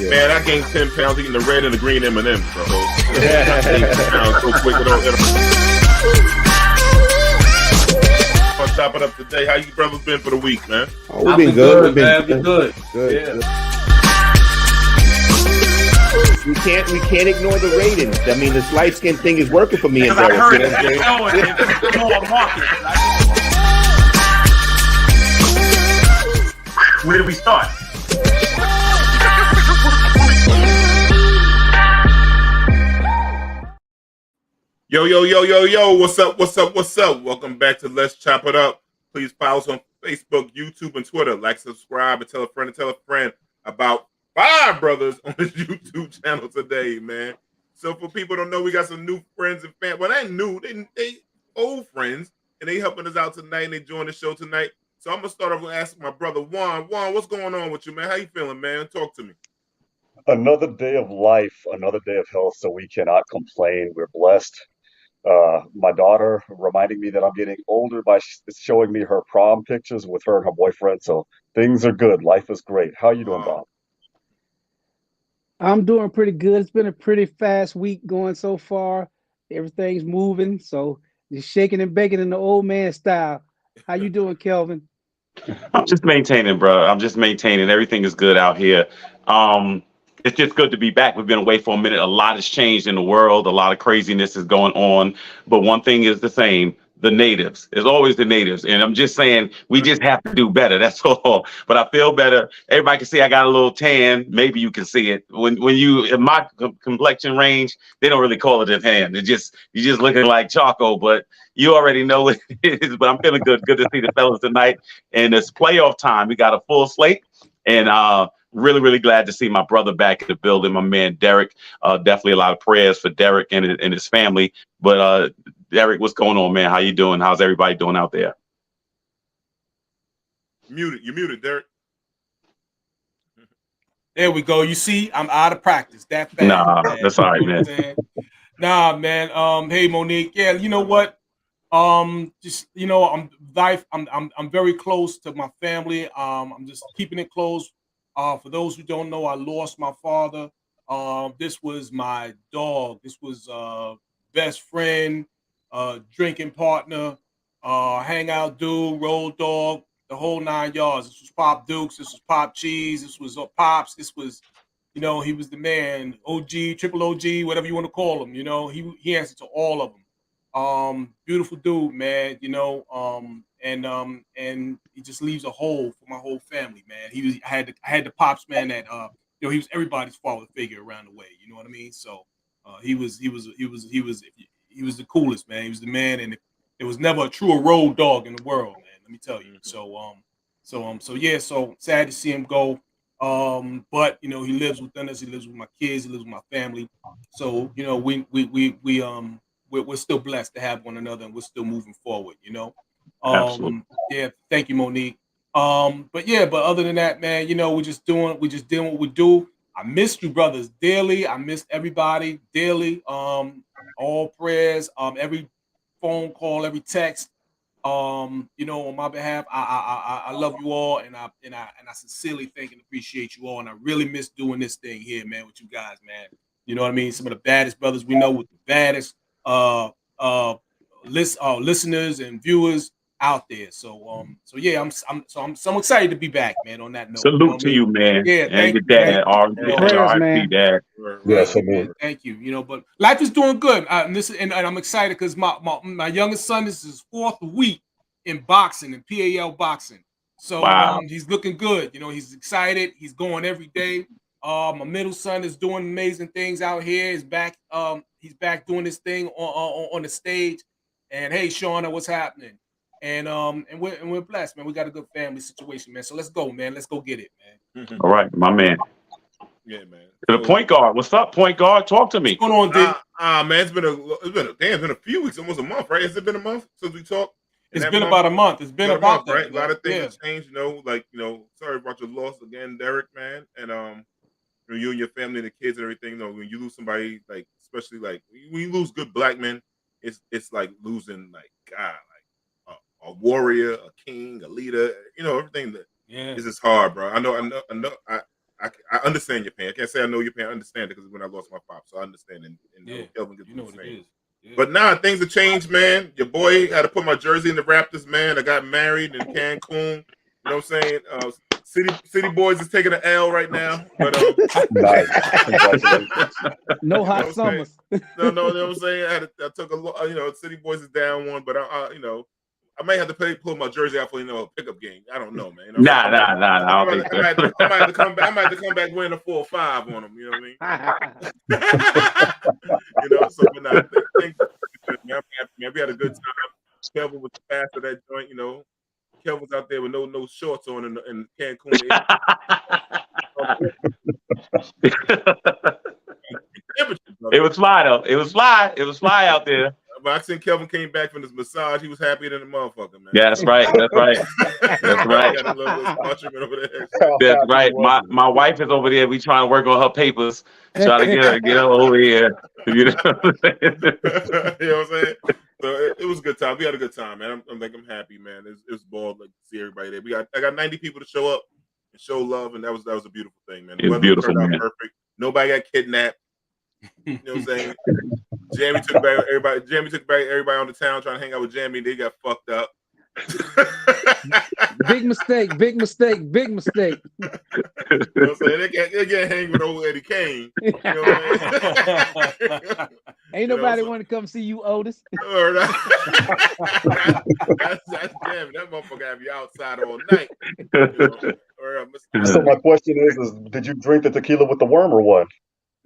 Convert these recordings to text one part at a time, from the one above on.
Man, I gained 10 pounds eating the red and the green M&Ms, bro. I gained 10 pounds so quick. On top of it up today, how you brothers been for the week, man? Oh, we've been good. We've been good. Good. We can't ignore the ratings. I mean, this light skin thing is working for me and Derek. I heard it's more market. Where do we start? Yo, what's up? Welcome back to Let's Chop It Up. Please follow us on Facebook, YouTube, and Twitter. Like, subscribe, and tell a friend about 5 brothers on this YouTube channel today, man. So for people who don't know, we got some new friends and fans. Well, they new, they old friends, and they helping us out tonight, and they joined the show tonight. So I'm going to start off with asking my brother, Juan. Juan, what's going on with you, man? How you feeling, man? Talk to me. Another day of life, another day of health, so we cannot complain. We're blessed. My daughter reminding me that I'm getting older by showing me her prom pictures with her and her boyfriend. So things are good. Life is great. How you doing, Bob? I'm doing pretty good. It's been a pretty fast week going so far. Everything's moving, so just shaking and baking in the old man style. How you doing, Kelvin? I'm just maintaining, bro. I'm just maintaining. Everything is good out here. It's just good to be back. We've been away for a minute. A lot has changed in the world. A lot of craziness is going on. But one thing is the same. The natives. It's always the natives. And I'm just saying, we just have to do better. That's all. But I feel better. Everybody can see I got a little tan. Maybe you can see it. When you, in my complexion range, they don't really call it a tan. You're just looking like charcoal. But you already know it is. But I'm feeling good. Good to see the fellas tonight. And it's playoff time. We got a full slate. And really, really glad to see my brother back in the building, my man Derek. Definitely a lot of prayers for Derek and his family. But Derek, what's going on, man? How you doing? How's everybody doing out there? You're muted, Derek. There we go. You see, I'm out of practice. That fast. Nah, that's all right, man. Nah, man. Hey, Monique. Yeah, you know what? Just I'm very close to my family. I'm just keeping it close. For those who don't know, I lost my father. This was my dog. This was best friend, drinking partner, hangout dude, road dog, the whole 9 yards. This was Pop Dukes. This was Pop Cheese. This was Pops. This was, he was the man, OG, triple OG, whatever you want to call him. He answered to all of them. Beautiful dude, man. And he just leaves a hole for my whole family, man. I had the Pops, man, that he was everybody's father figure around the way. You know what I mean? So he was the coolest, man. He was the man, and there was never a truer road dog in the world, man. Let me tell you. So sad to see him go. But he lives within us. He lives with my kids. He lives with my family. So we're still blessed to have one another, and we're still moving forward. Absolutely. Yeah. Thank you, Monique. But other than that, man, we're just doing what we do. I missed you brothers dearly. I missed everybody dearly. All prayers, every phone call, every text, on my behalf. I love you all, and I sincerely thank and appreciate you all. And I really miss doing this thing here, man, with you guys, man. You know what I mean? Some of the baddest brothers we know, with the baddest listeners and viewers out there. So yeah, I'm so excited to be back, man. On that note, salute to you, man. Yeah, and your dad, man. Dad. Yes, thank you. But life is doing good. And I'm excited because my youngest son, this is his 4th week in boxing, in PAL boxing. So wow. He's looking good. He's excited. He's going every day. My middle son is doing amazing things out here. He's back doing his thing on the stage. And hey, Shauna, what's happening? And we're blessed, man. We got a good family situation, man. So let's go, man. Let's go get it, man. All right, my man. Yeah, man. To the point guard. What's up, point guard? Talk to me. What's going on, D? Man, it's been a few weeks, almost a month, right? Has it been a month since we talked? It's been about a month. It's been about that, right? A lot of things have changed, sorry about your loss again, Derek, man. And you and your family and the kids and everything, when you lose somebody, like, especially like when you lose good black men, it's like losing, like, God, like a warrior, a king, a leader, everything that is just hard, bro. I know. I understand your pain. I can't say I know your pain. I understand it because when I lost my pop, so I understand. And Yeah, Kelvin gets you know the what it same. is. Yeah. But nah, things have changed, man. Your boy had to put my jersey in the Raptors, man. I got married in Cancun. You know what I'm saying? City Boys is taking an L right now. But Nice. Congratulations. No you know hot what I'm saying? summers. No, you know what I'm saying? I took a City Boys is down one, but I might have to pull my jersey out for a pickup game. I don't know, man. You know, Nah. I don't think I might so. have to come back. I might have to come back wearing a 4 or 5 on them. You know what I mean? You know, so but nah, thank you, man. I'm happy, man. We had a good time. Kelvin was fast of that joint. You know, Kelvin was out there with no shorts on in Cancun. It was fly though. It was fly. It was fly out there. But I seen Kelvin came back from his massage. He was happier than a motherfucker, man. Yeah, that's right. That's right. That's right. Got a little spa treatment over there. That's right. My wife is over there. We trying to work on her papers, trying to get her over here. You know what I'm saying? You know what I'm saying? So it was a good time. We had a good time, man. I'm happy, man. It was ball to see everybody there. I got 90 people to show up and show love, and that was a beautiful thing, man. It's beautiful, man. Perfect. Nobody got kidnapped. You know what I'm saying? Jamie took back everybody on the town trying to hang out with Jamie. They got fucked up. Big mistake. You know what I'm saying? They can't hang with old Eddie Kane. You know what I mean? Ain't nobody want to come see you, Otis. That's Jamie. That motherfucker have you outside all night. You know? So my question is did you drink the tequila with the worm or what?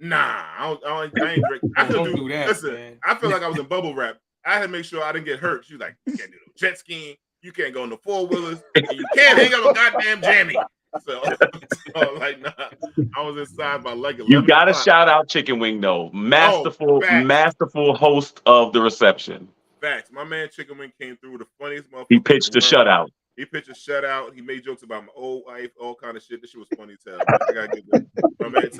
Nah, I ain't drink. I Don't could do that, listen, man. I feel like I was in bubble wrap. I had to make sure I didn't get hurt. She was like, you can't do no jet skiing. You can't go on the 4-wheelers. And you can't hang out with goddamn Jamie. So like, nah, I was inside by like 11 You got to o'clock. shout out Chicken Wing though. Masterful host of the reception. Facts. My man Chicken Wing came through the funniest motherfucker. He pitched a shutout. He pitched a shutout. He made jokes about my old wife, all kind of shit. This shit was funny as hell. I gotta get that. My man,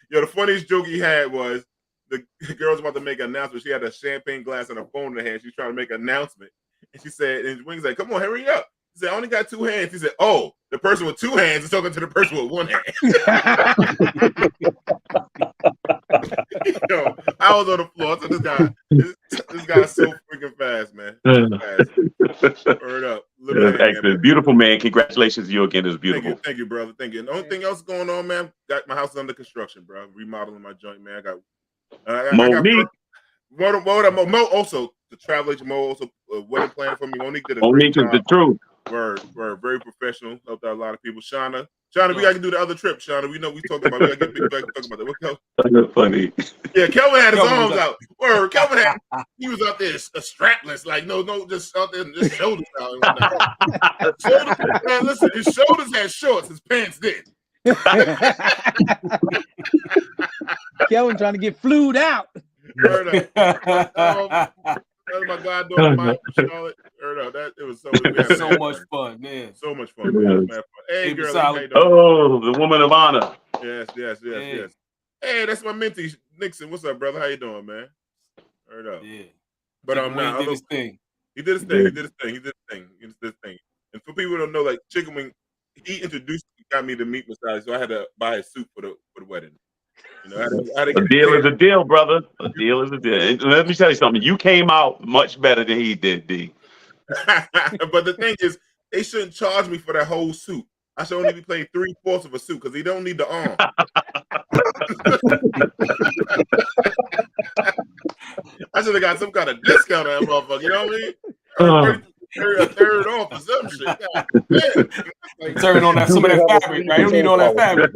the funniest joke he had was the girl's about to make an announcement. She had a champagne glass and a phone in her hand. She's trying to make an announcement. And she said, and Wing's like, come on, hurry up. He said, I only got 2 hands. He said, oh, the person with 2 hands is talking to the person with 1 hand. Yo, I was on the floor. So this guy's so freaking fast, man. Word up. Excellent. Beautiful, man. Congratulations to you again. It was beautiful. Thank you, brother. Thank you. And the only thing else going on, man, got my house under construction, bro. Remodeling my joint, man. I got Mo also, the travel agent Mo also wedding planner for me. Monique did a great job. Monique is the truth. We're very professional. Helped out a lot of people. Shauna, we got to do the other trip. Shauna, we know we talked about. We got to get big back to talk about that. What Kelvin? That's funny. Yeah, Kelvin had his arms out. Kelvin he was out there strapless, like no, just out there, just shoulders out. Man, listen, his shoulders had shorts, his pants did. Kelvin trying to get flued out. Word up. That's my goddaughter, Mike, Charlotte. It was so much fun, man. So much fun, man. Hey, girl. Oh, the woman of honor. Yes. Hey, that's my mentee, Nixon. What's up, brother? How you doing, man? Word up. Yeah. But he did his thing. He did his thing. And for people who don't know, like Chicken Wing, he got me to meet Masai, so I had to buy his suit for the wedding. You know, a deal is a deal, brother. A deal is a deal. And let me tell you something. You came out much better than he did, D. But the thing is, they shouldn't charge me for that whole suit. I should only be paying 3/4 of a suit because he don't need the arm. I should have got some kind of discount on that motherfucker. You know what I mean? A third off or some shit. Turn on some of that fabric, right? You don't need all that fabric.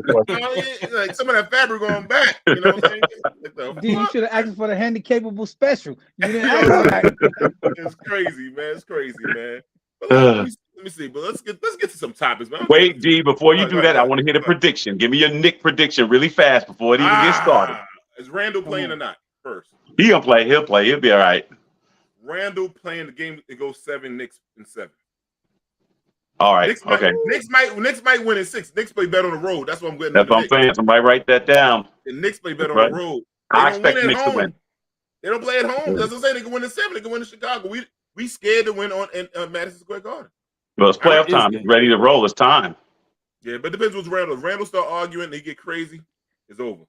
Like some of that fabric going back. You know what I'm saying? You should have asked for the handy-capable special. You didn't ask for that. It's crazy, man. But let me see. But let's get to some topics, man. Wait, D. Before you do that, I want to hear the prediction. Give me your Nick prediction really fast before it even gets started. Is Randall playing or not? First, he'll play. He'll be all right. Randall playing the game. It goes 7, Knicks in 7. All right. Knicks might win in 6. Knicks play better on the road. That's what I'm getting. That's what I'm saying. Somebody write that down. The Knicks play better on the road. I expect Knicks to win. They don't play at home. That's what I'm saying. They can win in 7. They can win in Chicago. We scared to win in Madison Square Garden. Well, it's playoff time. It's ready to roll. It's time. Yeah, but it depends what's Randall. If Randall start arguing and he get crazy, it's over.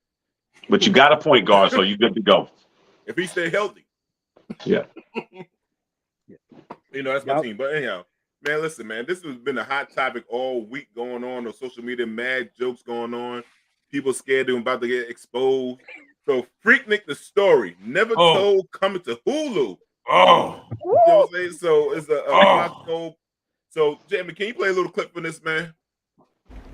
But you got a point guard, so you're good to go. If he stay healthy. Yeah. You know, that's my team. But anyhow, man, listen, man, this has been a hot topic all week going on social media. Mad jokes going on. People scared they're about to get exposed. So Freaknik the story never told coming to Hulu. Oh, you know what I'm saying? So it's a Foxhole. So Jamie, can you play a little clip for this, man?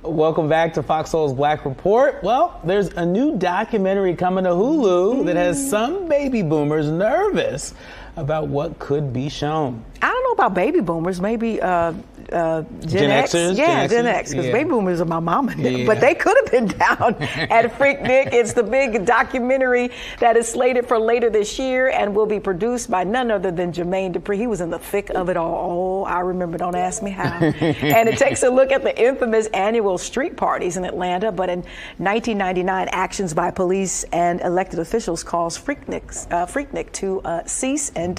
Welcome back to Foxhole's Black Report. Well, there's a new documentary coming to Hulu that has some baby boomers nervous about what could be shown. I don't know about baby boomers, maybe Gen X. Xers, Yeah, Gen X, because baby boomers are my mama. But they could have been down at Freaknik. It's the big documentary that is slated for later this year and will be produced by none other than Jermaine Dupri. He was in the thick of it all. Oh, I remember, don't ask me how. And it takes a look at the infamous annual street parties in Atlanta. But in 1999, actions by police and elected officials caused Freaknik to cease. And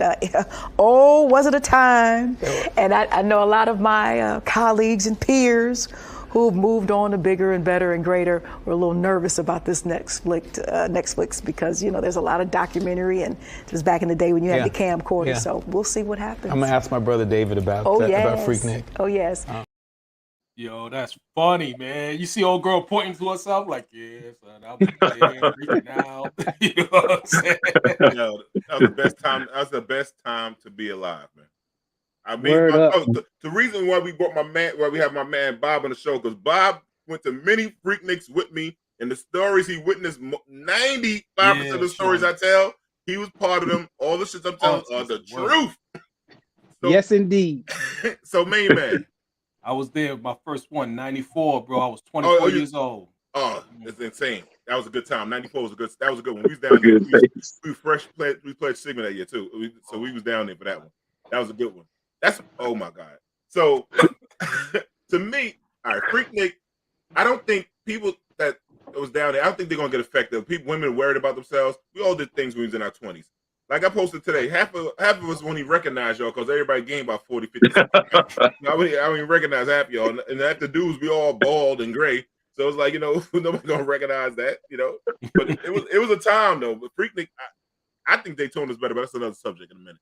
was it a time? And I know a lot of my colleagues and peers who've moved on to bigger and better and greater were a little nervous about this Netflix because, you know, there's a lot of documentary and it was back in the day when you had the camcorder. Yeah. So we'll see what happens. I'm going to ask my brother David about about Freaknik. Oh, yes. Yo, that's funny, man. You see old girl pointing to herself like, yeah, son, I'll be there reaching out. You know what I'm saying? Yo, that was the best time. That was the best time to be alive, man. I mean, the reason why we brought why we have my man Bob on the show, because Bob went to many Freakniks with me, and the stories he witnessed, 95% of the stories I tell, he was part of them. All the shit I'm telling are the truth. So, yes, indeed. So, main man. I was there, my first one, 94, bro. I was 24 years old. Oh, it's insane. That was a good time. 94 was a good. That was a good one. We was down there. We played Sigma that year too. So we was down there for that one. That was a good one. Oh my God. So to me, all right, Freaknik. I don't think people that was down there. I don't think they're gonna get affected. Women are worried about themselves. We all did things when we was in our 20s. Like I posted today, half of us won't even recognize y'all because everybody gained about 40, 50. I don't even recognize half y'all. And after dudes, we all bald and gray. So it's like, you know, nobody's gonna recognize that, you know. But it was a time though. But Freaknik, I think Daytona's better, but that's another subject in a minute.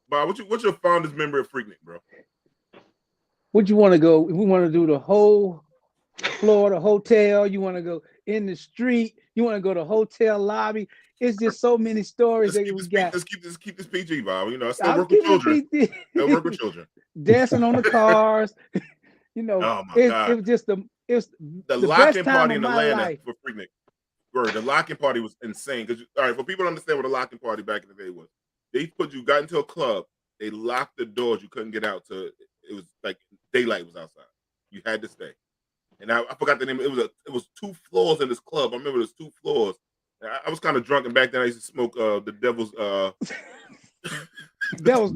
Bob, what's your fondest memory of Freaknik, bro? Would you want to go? We want to do the whole Florida hotel. You want to go in the street. You want to go to hotel lobby. It's just so many stories that we got. Let's keep this PG, Bob. You know, I still work with children. Still work with children. Dancing on the cars. You know, oh my God. It was just the lock-in party in Atlanta for Freaknik. The lock-in party was insane. Because all right, for people to understand what a lock-in party back in the day was, you got into a club, they locked the doors, you couldn't get out till it was like daylight was outside. You had to stay. And I forgot the name. It was 2 floors in this club. I remember there's 2 floors. I was kind of drunk, and back then I used to smoke the devil's devil's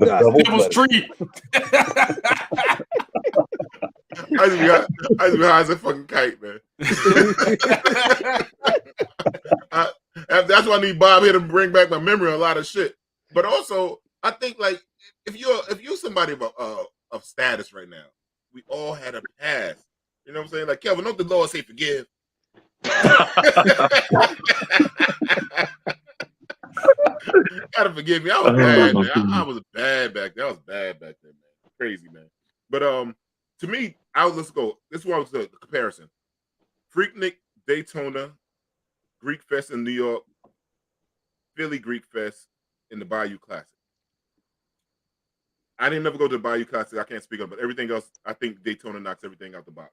tree. I used to be high as a fucking kite, man. That's why I need Bob here to bring back my memory of a lot of shit. But also, I think like if you're somebody of status right now, we all had a past. You know what I'm saying? Like Kelvin, don't the Lord say forgive? Gotta forgive me. I was bad, man. I was bad back then. I was bad back then, man. Crazy, man. But to me, let's go. This was the comparison. Freaknik, Daytona, Greek Fest in New York, Philly Greek Fest in the Bayou Classic. I didn't never go to the Bayou Classic. I can't speak up, but everything else, I think Daytona knocks everything out the box.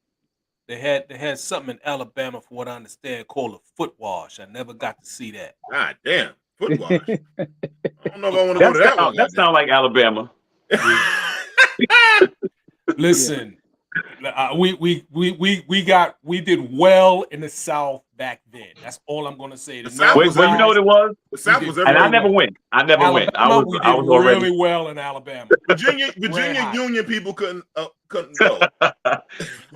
They had something in Alabama, for what I understand, called a foot wash. I never got to see that. God damn, foot wash. I don't know if I want to go to that one. That sounds like Alabama. Listen, we did well in the South back then. That's all I'm gonna say. You know what it was? The South was and I never went. I went. I was already really well in Alabama. Virginia Union people couldn't go.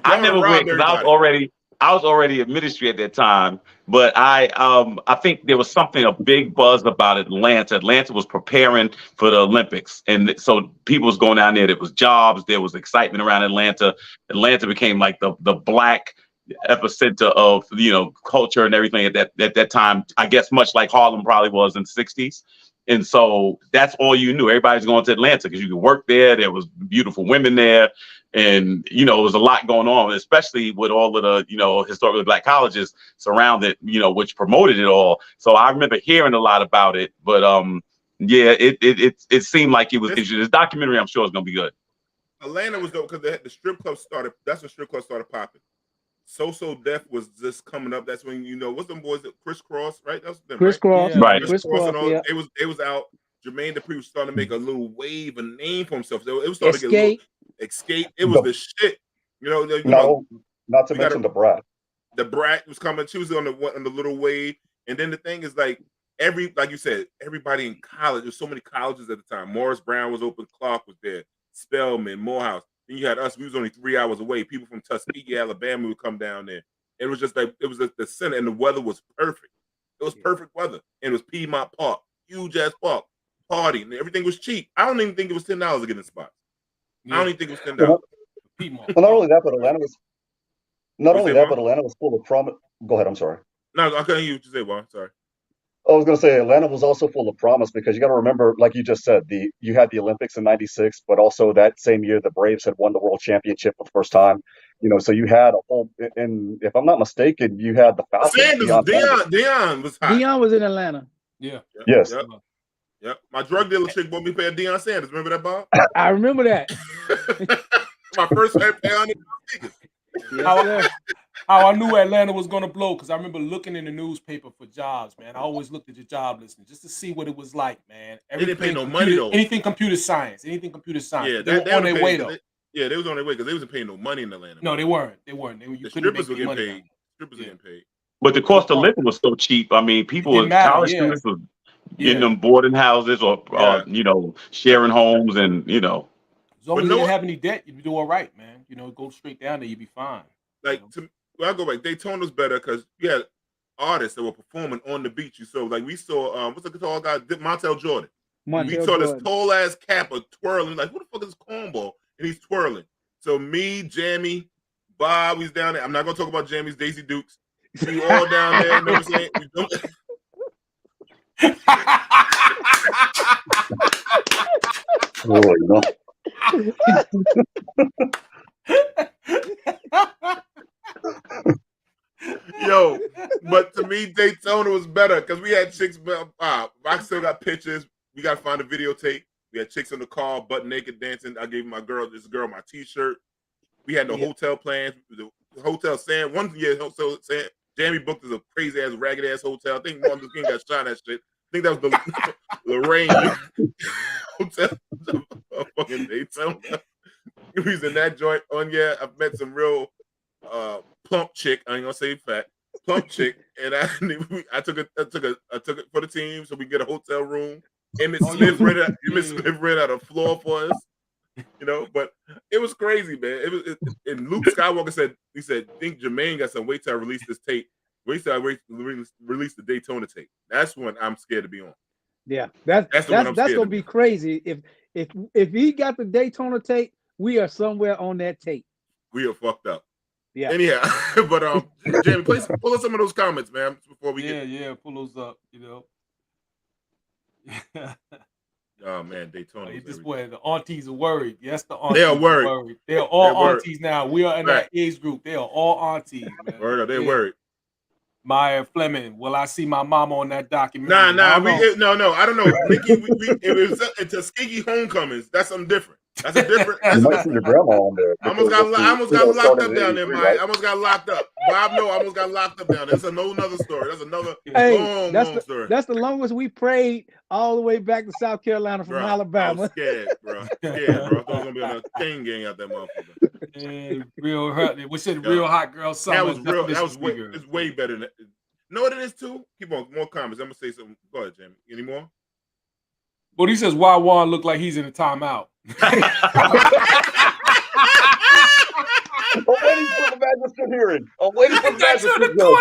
I never went because I was I was already in ministry at that time, but I think there was a big buzz about Atlanta. Atlanta was preparing for the Olympics, and so people was going down there. There was jobs, there was excitement around Atlanta. Atlanta became like the black epicenter of culture and everything at that time. I guess much like Harlem probably was in the '60s. And so that's all you knew. Everybody's going to Atlanta because you could work there. There was beautiful women there. And, it was a lot going on, especially with all of the, historically black colleges surrounded, which promoted it all. So I remember hearing a lot about it. But yeah, it seemed like it was this documentary. I'm sure is going to be good. Atlanta was dope because the strip club started. That's when strip club started popping. So Def was just coming up. That's when what's them boys? Criss Cross, right? That's them, Criss Cross, Yeah. Right. Criss Cross and all. Yeah. They was out. Jermaine Dupri was starting to make a little wave, a name for himself. So it was starting to get a little Escape. It was the shit. Not to mention the Brat. The Brat was coming. She was on the little wave. And then the thing is like you said, everybody in college. There's so many colleges at the time. Morris Brown was open. Clark was there. Spelman, Morehouse. Then you had us. We was only 3 hours away. People from Tuskegee, Alabama would come down there. It was just like it was the center, and the weather was perfect. It was perfect weather, and it was Piedmont Park, huge ass park, party, and everything was cheap. I don't even think it was $10 to get in the spot. Yeah. I don't even think it was $10. Piedmont. Well, not only that, but Atlanta was full of promise. Go ahead. I'm sorry. No, I couldn't hear you say, Juan. Sorry. I was going to say Atlanta was also full of promise because you got to remember, like you just said, you had the Olympics in '96, but also that same year the Braves had won the World Championship for the first time. So you had a whole, and if I'm not mistaken, you had the Falcons. Deion was hot. Deion was in Atlanta. Yeah. Yes. Yep. My drug dealer chick bought me a pair of Deion Sanders. Remember that, Bob? I remember that. My first pair on Yes, How I knew Atlanta was going to blow, because I remember looking in the newspaper for jobs, man. I always looked at your job listing just to see what it was like, man. They didn't pay no money, though. Anything computer science. Yeah, they were on their way, though. They was on their way because they wasn't paying no money in Atlanta. No, they weren't. You the couldn't strippers were make getting money. paid. Strippers were getting paid. But the cost of living was so cheap. I mean, college students were in them boarding houses or sharing homes, and As long as you didn't have any debt, you'd do all right, man. Go straight down there, you'd be fine. Like I go back, Daytona's better because you had artists that were performing on the beach. We saw what's the guitar guy, Montel Jordan. We saw this tall ass capper twirling. Like, who the fuck is this cornball? And he's twirling. So me, Jamie, Bob, he's down there. I'm not gonna talk about Jamie's Daisy Dukes. We all down there. You know what I'm saying? Yo, but to me, Daytona was better because we had chicks. I still got pictures. We got to find a videotape. We had chicks in the car, butt naked, dancing. I gave my girl my T-shirt. We had no hotel plans. The hotel Sam. One year, hotel Sam. Jamie booked us a crazy ass, ragged ass hotel. I think Martin Luther King got shot at shit. I think that was the Lorraine hotel. Fucking Daytona. We was in that joint. I've met some real plump chick. I ain't gonna say fat. Plump chick, and I took it for the team so we get a hotel room. Emmett Smith rented out a floor for us. But it was crazy, man. And Luke Skywalker said, think Jermaine got some wait till I release this tape. Wait till I release the Daytona tape. That's when I'm scared to be on. Yeah, that's gonna be crazy. If he got the Daytona tape, we are somewhere on that tape. We are fucked up. Yeah. Anyhow, but Jamie, please pull up some of those comments, man, before we pull those up. Oh man, Daytona. This way, the aunties are worried. Yes, the aunties they are worried. They are all aunties now. We are in that age group. They are all aunties, man. They're worried. Maya Fleming, will I see my mama on that documentary? No. I don't know. Nikki, it was at Tuskegee Homecomings. That's something different. That's a different. You might see your grandma on there. I almost got locked up down there, Mike. I almost got locked up. Bob, no, I almost got locked up down there. That's another story. That's another long story. That's the longest we prayed all the way back to South Carolina from Alabama. I was scared, bro. I thought I was gonna be on a chain gang out that motherfucker. Real hot. We said real hot girl summer. It's way better than that. Know what it is too? Keep on, more comments. I'm gonna say something. Go ahead, Jamie. Any more? Well, he says why Juan look like he's in a timeout. Already put the magic hearing. I'm waiting for That's Magic to to the go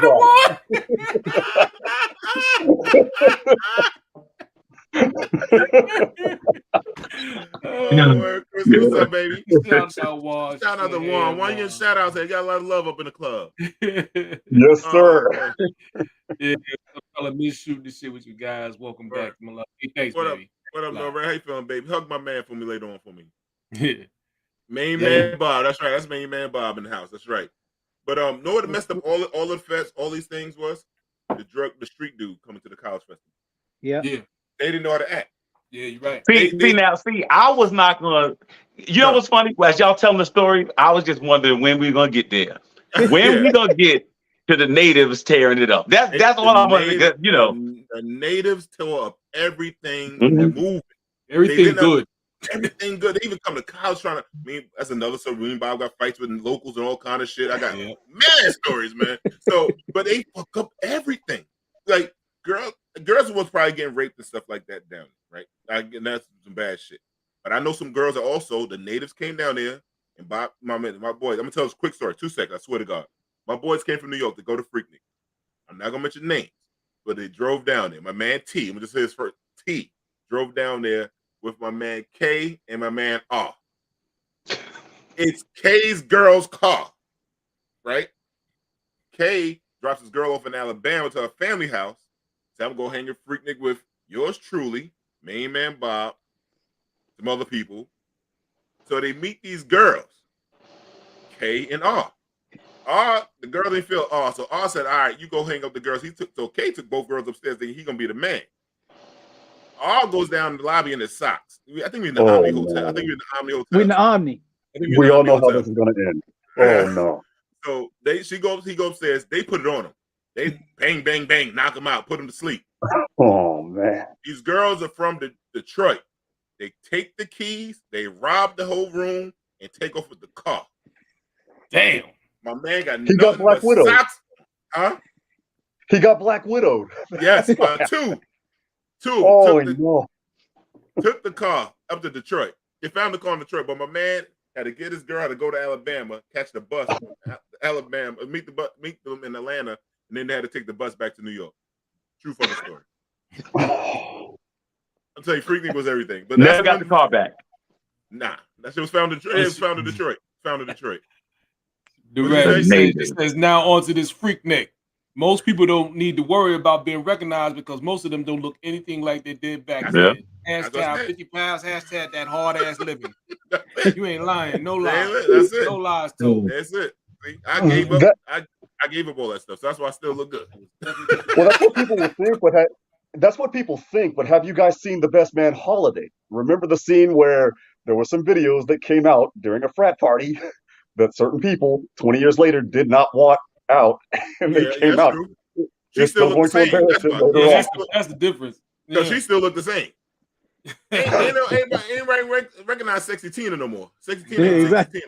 Oh, word. Chris, what's up, baby? Shout out Wash. Shout out to Juan. Why you getting shout outs? They got a lot of love up in the club. Yes, sir. Man. Yeah, I miss shooting this shit with you guys. Welcome back, my love. Hey, thanks, What baby. up? What up, Live. Norman? How you feeling, baby? Hug my man for me later on for me. Yeah. Main man Bob. That's right. That's main man Bob in the house. That's right. But know what messed up all the fest, all these things was? The street dude coming to the college festival. Yeah. Yeah. They didn't know how to act. Yeah, you're right. See, I was not gonna. You know what's funny? As y'all telling the story, I was just wondering when we gonna get there. When we gonna get to the natives tearing it up? That's all I'm wondering. You know, the natives tore up everything Mhm. and moving. Everything good. Everything good. They even come to college trying to. I mean, that's another story. Me and Bob got fights with locals and all kind of shit. I got mad stories, man. So, but they fuck up everything. Like girls was probably getting raped and stuff like that down, right? And that's some bad shit. But I know some girls that also the natives came down there and Bob, my boys. I'm gonna tell this quick story. 2 seconds. I swear to God, my boys came from New York to go to Freaknik. I'm not gonna mention names, but they drove down there. My man T, I'm gonna just say his first T, drove down there with my man K and my man R. It's K's girl's car, right? K drops his girl off in Alabama to her family house. So I'm gonna hang a Freaknik with yours truly, main man Bob, some other people. So they meet these girls, K and R. R, the girl didn't feel R, so R said, "All right, you go hang up the girls." So K took both girls upstairs, thinking he's gonna be the man. R goes down in the lobby in his socks. I think we're in the Omni Hotel. I think we're in the Omni Hotel. We're in the Omni. We all know how this is going to end. Oh no! So he goes upstairs. They put it on him. They bang, bang, bang, knock him out, put him to sleep. Oh man! These girls are from Detroit. They take the keys, they rob the whole room, and take off with the car. Damn. My man got He got Black Widow. Socks. Huh? He got Black Widowed. Yes, two. Oh no! Took the car up to Detroit. They found the car in Detroit, but my man had to get his girl to go to Alabama, catch the bus from Alabama, meet them in Atlanta, and then they had to take the bus back to New York. True fucking story. I'm telling you, Freaknik was everything. But never got the car back. Nah, that shit was found in Detroit. It was found in Detroit. Found in Detroit. It says now onto this Freaknik. Most people don't need to worry about being recognized because most of them don't look anything like they did back then. Hashtag 50 pounds, hashtag that hard ass living. You ain't lying. No lies. That's it. No lies told. That's it. See, I gave up. I gave up all that stuff. So that's why I still look good. Well, that's what people would think, but that's what people think. But have you guys seen The Best Man Holiday? Remember the scene where there were some videos that came out during a frat party that certain people 20 years later did not want out, and they came out. She still looked the same. That's the difference. No, she still looked the same. Ain't recognize Sexy Tina no more. Sexy Tina, exactly.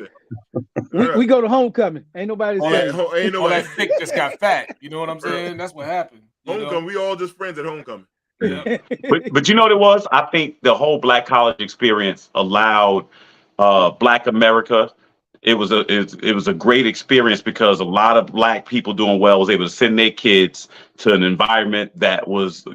We go to homecoming. Ain't nobody saying. Ain't all that thick just got fat. You know what I'm saying? That's what happened. Homecoming, we all just friends at homecoming. Yeah. but you know what it was? I think the whole Black college experience allowed Black America. It was a great experience because a lot of Black people doing well was able to send their kids to an environment that was,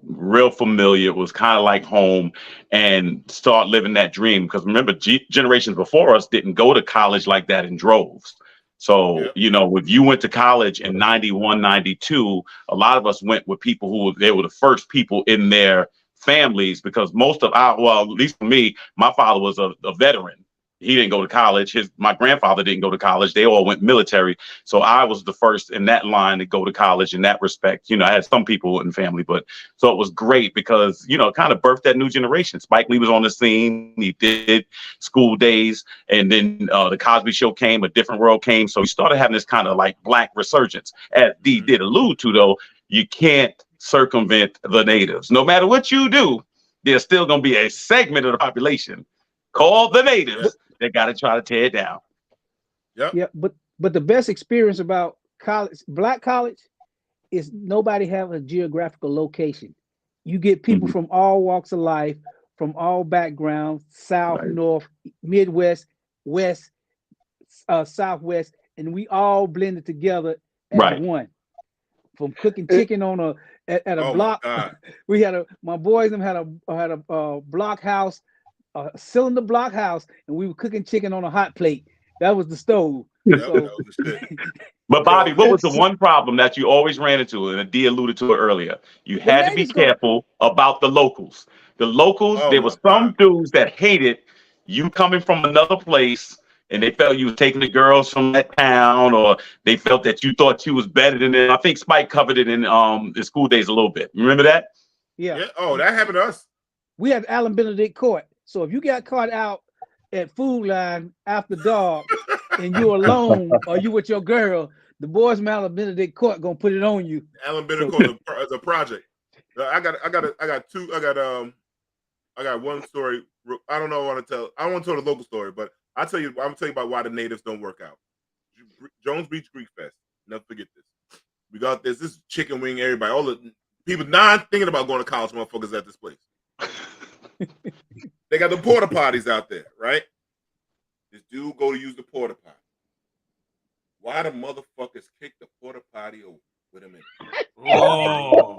real familiar. It was kind of like home, and start living that dream. Because remember, generations before us didn't go to college like that in droves. So, if you went to college in 91, 92, a lot of us went with people they were the first people in their families, because most of at least for me, my father was a veteran. He didn't go to college. My grandfather didn't go to college. They all went military. So I was the first in that line to go to college in that respect. I had some people in the family, but so it was great because, it kind of birthed that new generation. Spike Lee was on the scene. He did School Days. And then the Cosby Show came, A Different World came. So we started having this kind of like Black resurgence. As Dee did allude to, though, you can't circumvent the natives. No matter what you do, there's still going to be a segment of the population called the natives. They got to try to tear it down. Yeah, but the best experience about college, Black college, is nobody have a geographical location. You get people from all walks of life, from all backgrounds, South, North, Midwest, West, Southwest, and we all blended together as Right. one. From cooking chicken on at a Oh my block, God. we had my boys them had a block house, a cylinder block house, and we were cooking chicken on a hot plate. That was the stove. Yep, So that was the shit. But Bobby, Yo, what was the one problem that you always ran into? And D alluded to it earlier. You had to be ladies go- careful about the locals. The locals, Oh there my were some God. dudes that hated you coming from another place, and they felt you was taking the girls from that town, or they felt that you thought you was better than them. I think Spike covered it in the School Days a little bit. You remember that? Yeah. Oh, that happened to us. we had Allen Benedict Court. So if you got caught out at Food Line after dark and you're alone or you with your girl, the boys from Allen Benedict Court gonna put it on you. Alan Benedict as a project. I got one story. I don't know. I want to tell. I don't want to tell the local story, but I'm gonna tell you about why the natives don't work out. Jones Beach Greek Fest. Never forget this. We got this is chicken wing. Everybody, all the people not thinking about going to college, motherfuckers at this place. They got the porta potties out there, right? This dude go to use the porta potty. Why the motherfuckers kick the porta potty over with him in it? Oh,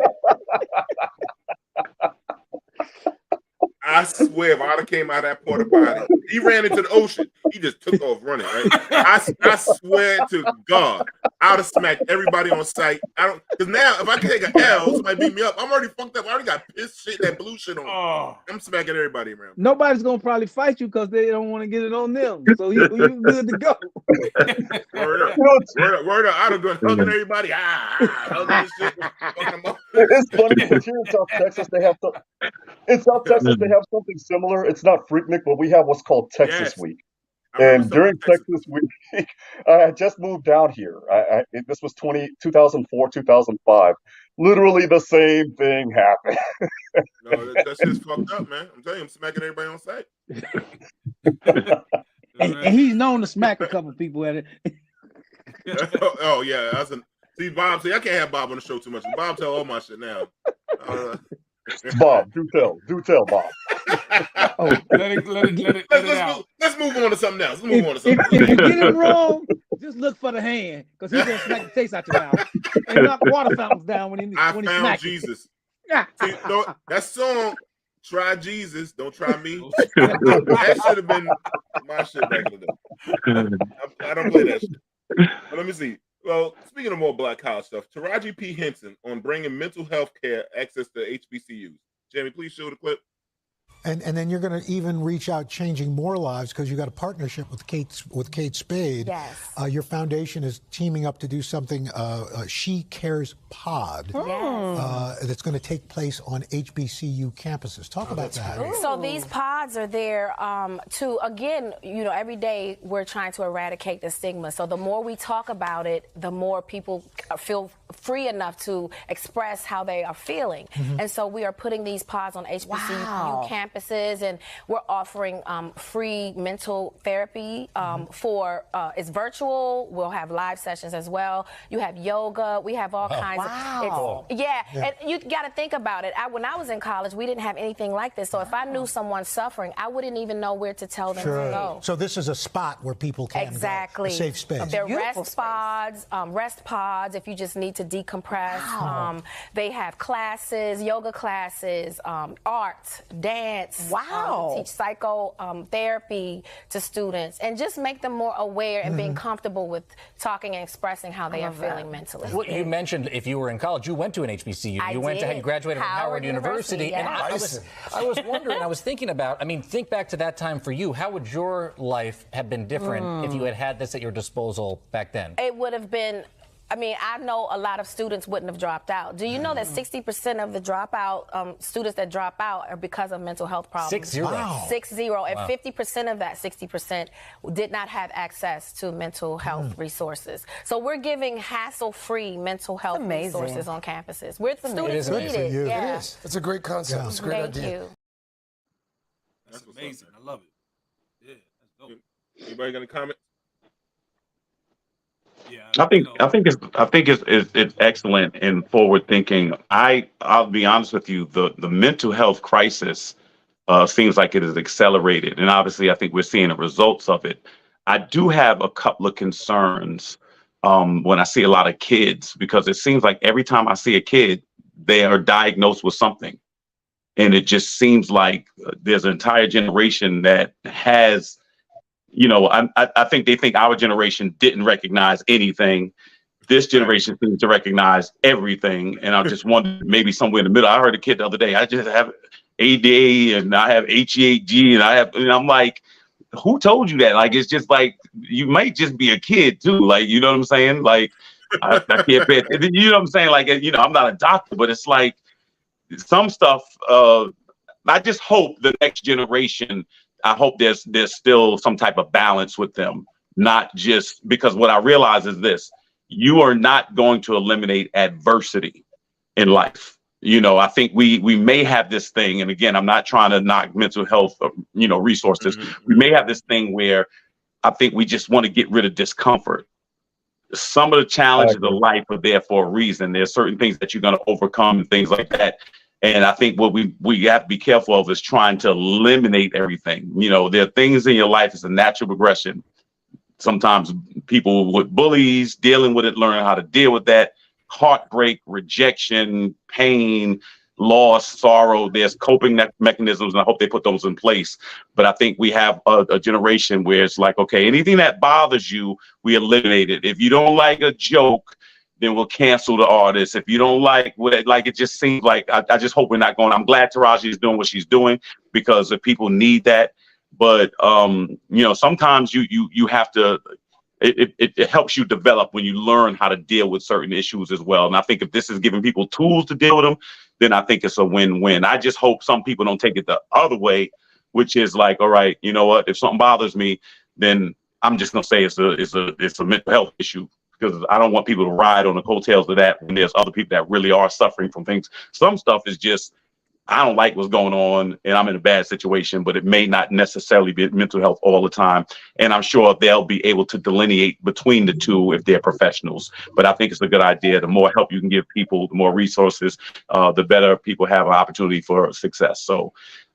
I swear, if I'd have came out of that porta potty, he ran into the ocean. He just took off running, right? I swear to God, I'd have smacked everybody on site. Because now if I can take an L, somebody beat me up. I'm already fucked up. I already got pissed shit, that blue shit on. oh. I'm smacking everybody around. Nobody's gonna probably fight you because they don't want to get it on them. So you good to go. Word up. Word up. I'd have gone hugging everybody. Hugging this shit. Fucking them up. It's funny because here in South Texas they have something similar. It's not Freaknik, but we have what's called Texas Yes. Week. I remember And something during in Texas. Texas Week, I had just moved down here. This was 2004, 2005. Literally the same thing happened. No, that shit's fucked up, man. I'm telling you, I'm smacking everybody on site. And he's known to smack a couple people at it. Oh yeah, see Bob. See, I can't have Bob on the show too much. Bob tell all my shit now. Bob, do tell, Bob. Oh, Let it out. Let's move on to something else. if you get him wrong, just look for the hand because he's gonna smack the taste out your mouth and knock water fountains down when he I when found he smacks Jesus. it. See, no, that song, "Try Jesus, Don't Try Me." That should have been my shit back in the day. I don't play that shit. But let me see. Well, speaking of more Black college stuff, Taraji P. Henson on bringing mental health care access to HBCUs. Jamie, please show the clip. And then you're going to even reach out, changing more lives, because you got a partnership with Kate Spade. Yes. Your foundation is teaming up to do something, She Cares Pod, that's going to take place on HBCU campuses. Talk about that. So these pods are there to, again, every day we're trying to eradicate the stigma. So the more we talk about it, the more people feel free enough to express how they are feeling. And so we are putting these pods on HBCU campuses, and we're offering free mental therapy for, it's virtual. We'll have live sessions as well. You have yoga. We have all kinds of, and you got to think about it. When I was in college, we didn't have anything like this. So if I knew someone suffering, I wouldn't even know where to tell them to go. So this is a spot where people can go, a safe space. They're rest pods if you just need to decompress. They have classes, yoga classes, art, dance. Teach psychotherapy to students and just make them more aware and being comfortable with talking and expressing how they are feeling mentally. Well, you mentioned if you were in college, you went to an HBCU. You graduated from Howard University. And I was wondering, I was thinking about, think back to that time for you. How would your life have been different if you had this at your disposal back then? It would have been, I know a lot of students wouldn't have dropped out. Do you know that 60% of the dropout students that drop out are because of mental health problems? 60. Wow. 60. And 50% of that 60% did not have access to mental health resources. So we're giving hassle-free mental health resources on campuses. Where the students need it. It is. It's a great concept. It's a great idea. Thank you. That's amazing. I love it. Yeah, that's dope. Anybody got any comments? Yeah, I think it's excellent and forward thinking. I'll be honest with you, the mental health crisis seems like it is accelerated, and obviously I think we're seeing the results of it. I do have a couple of concerns when I see a lot of kids, because it seems like every time I see a kid, they are diagnosed with something. And it just seems like there's an entire generation that has, I think they think our generation didn't recognize anything. This generation seems to recognize everything. And I just wonder, maybe somewhere in the middle. I heard a kid the other day, I just have ADA and I have HEAG and I'm like, who told you that? Like, it's just like, you might just be a kid too. Like, you know what I'm saying? Like, I can't bet. You know what I'm saying? Like, I'm not a doctor, but it's like some stuff. I just hope the next generation, I hope there's still some type of balance with them. Not just because what I realize is this: you are not going to eliminate adversity in life. I think we may have this thing, and again, I'm not trying to knock mental health, resources. Mm-hmm. We may have this thing where I think we just want to get rid of discomfort. Some of the challenges of life are there for a reason. There's certain things that you're going to overcome and things like that. And I think what we have to be careful of is trying to eliminate everything. There are things in your life, it's a natural progression. Sometimes people with bullies, dealing with it, learning how to deal with that. Heartbreak, rejection, pain, loss, sorrow. There's coping mechanisms, and I hope they put those in place. But I think we have a generation where it's like, okay, anything that bothers you, we eliminate it. If you don't like a joke, then we'll cancel the artist. If you don't like what it just seems like, I just hope we're not going. I'm glad Taraji is doing what she's doing, because if people need that. But sometimes you have to. It helps you develop when you learn how to deal with certain issues as well. And I think if this is giving people tools to deal with them, then I think it's a win-win. I just hope some people don't take it the other way, which is like, all right, you know what? If something bothers me, then I'm just gonna say it's a mental health issue, because I don't want people to ride on the coattails of that when there's other people that really are suffering from things. Some stuff is just, I don't like what's going on and I'm in a bad situation, but it may not necessarily be mental health all the time. And I'm sure they'll be able to delineate between the two if they're professionals. But I think it's a good idea. The more help you can give people, the more resources, the better people have an opportunity for success. So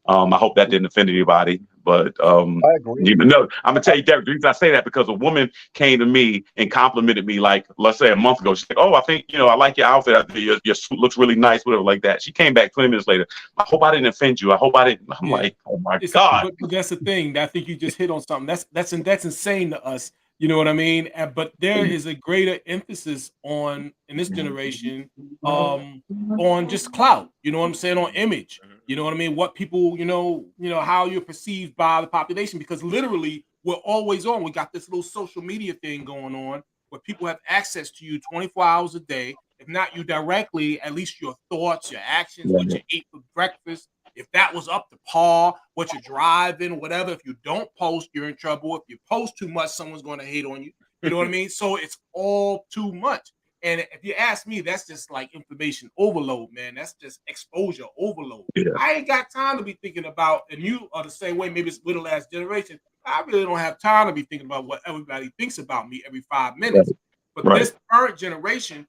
I hope that didn't offend anybody. But I agree. I'm gonna tell you, Derek, the reason I say that, because a woman came to me and complimented me, like, let's say a month ago. She's like, "Oh, I think I like your outfit. Your suit looks really nice," whatever, like that. She came back 20 minutes later. I hope I didn't offend you. I hope I didn't. I'm like, oh my God. But that's the thing. I think you just hit on something. That's insane to us. You know what I mean? But there is a greater emphasis in this generation on just clout. You know what I'm saying? On image. You know what I mean? What people, how you're perceived by the population, because literally we're always on. We got this little social media thing going on where people have access to you 24 hours a day. If not you directly, at least your thoughts, your actions, what you ate for breakfast, if that was up to par, what you're driving, whatever. If you don't post, you're in trouble. If you post too much, someone's going to hate on you. You know what I mean? So it's all too much. And if you ask me, that's just like information overload, man. That's just exposure overload. Yeah. I ain't got time to be thinking about, and you are the same way, maybe it's with the last generation. I really don't have time to be thinking about what everybody thinks about me every 5 minutes. Right. But this current generation,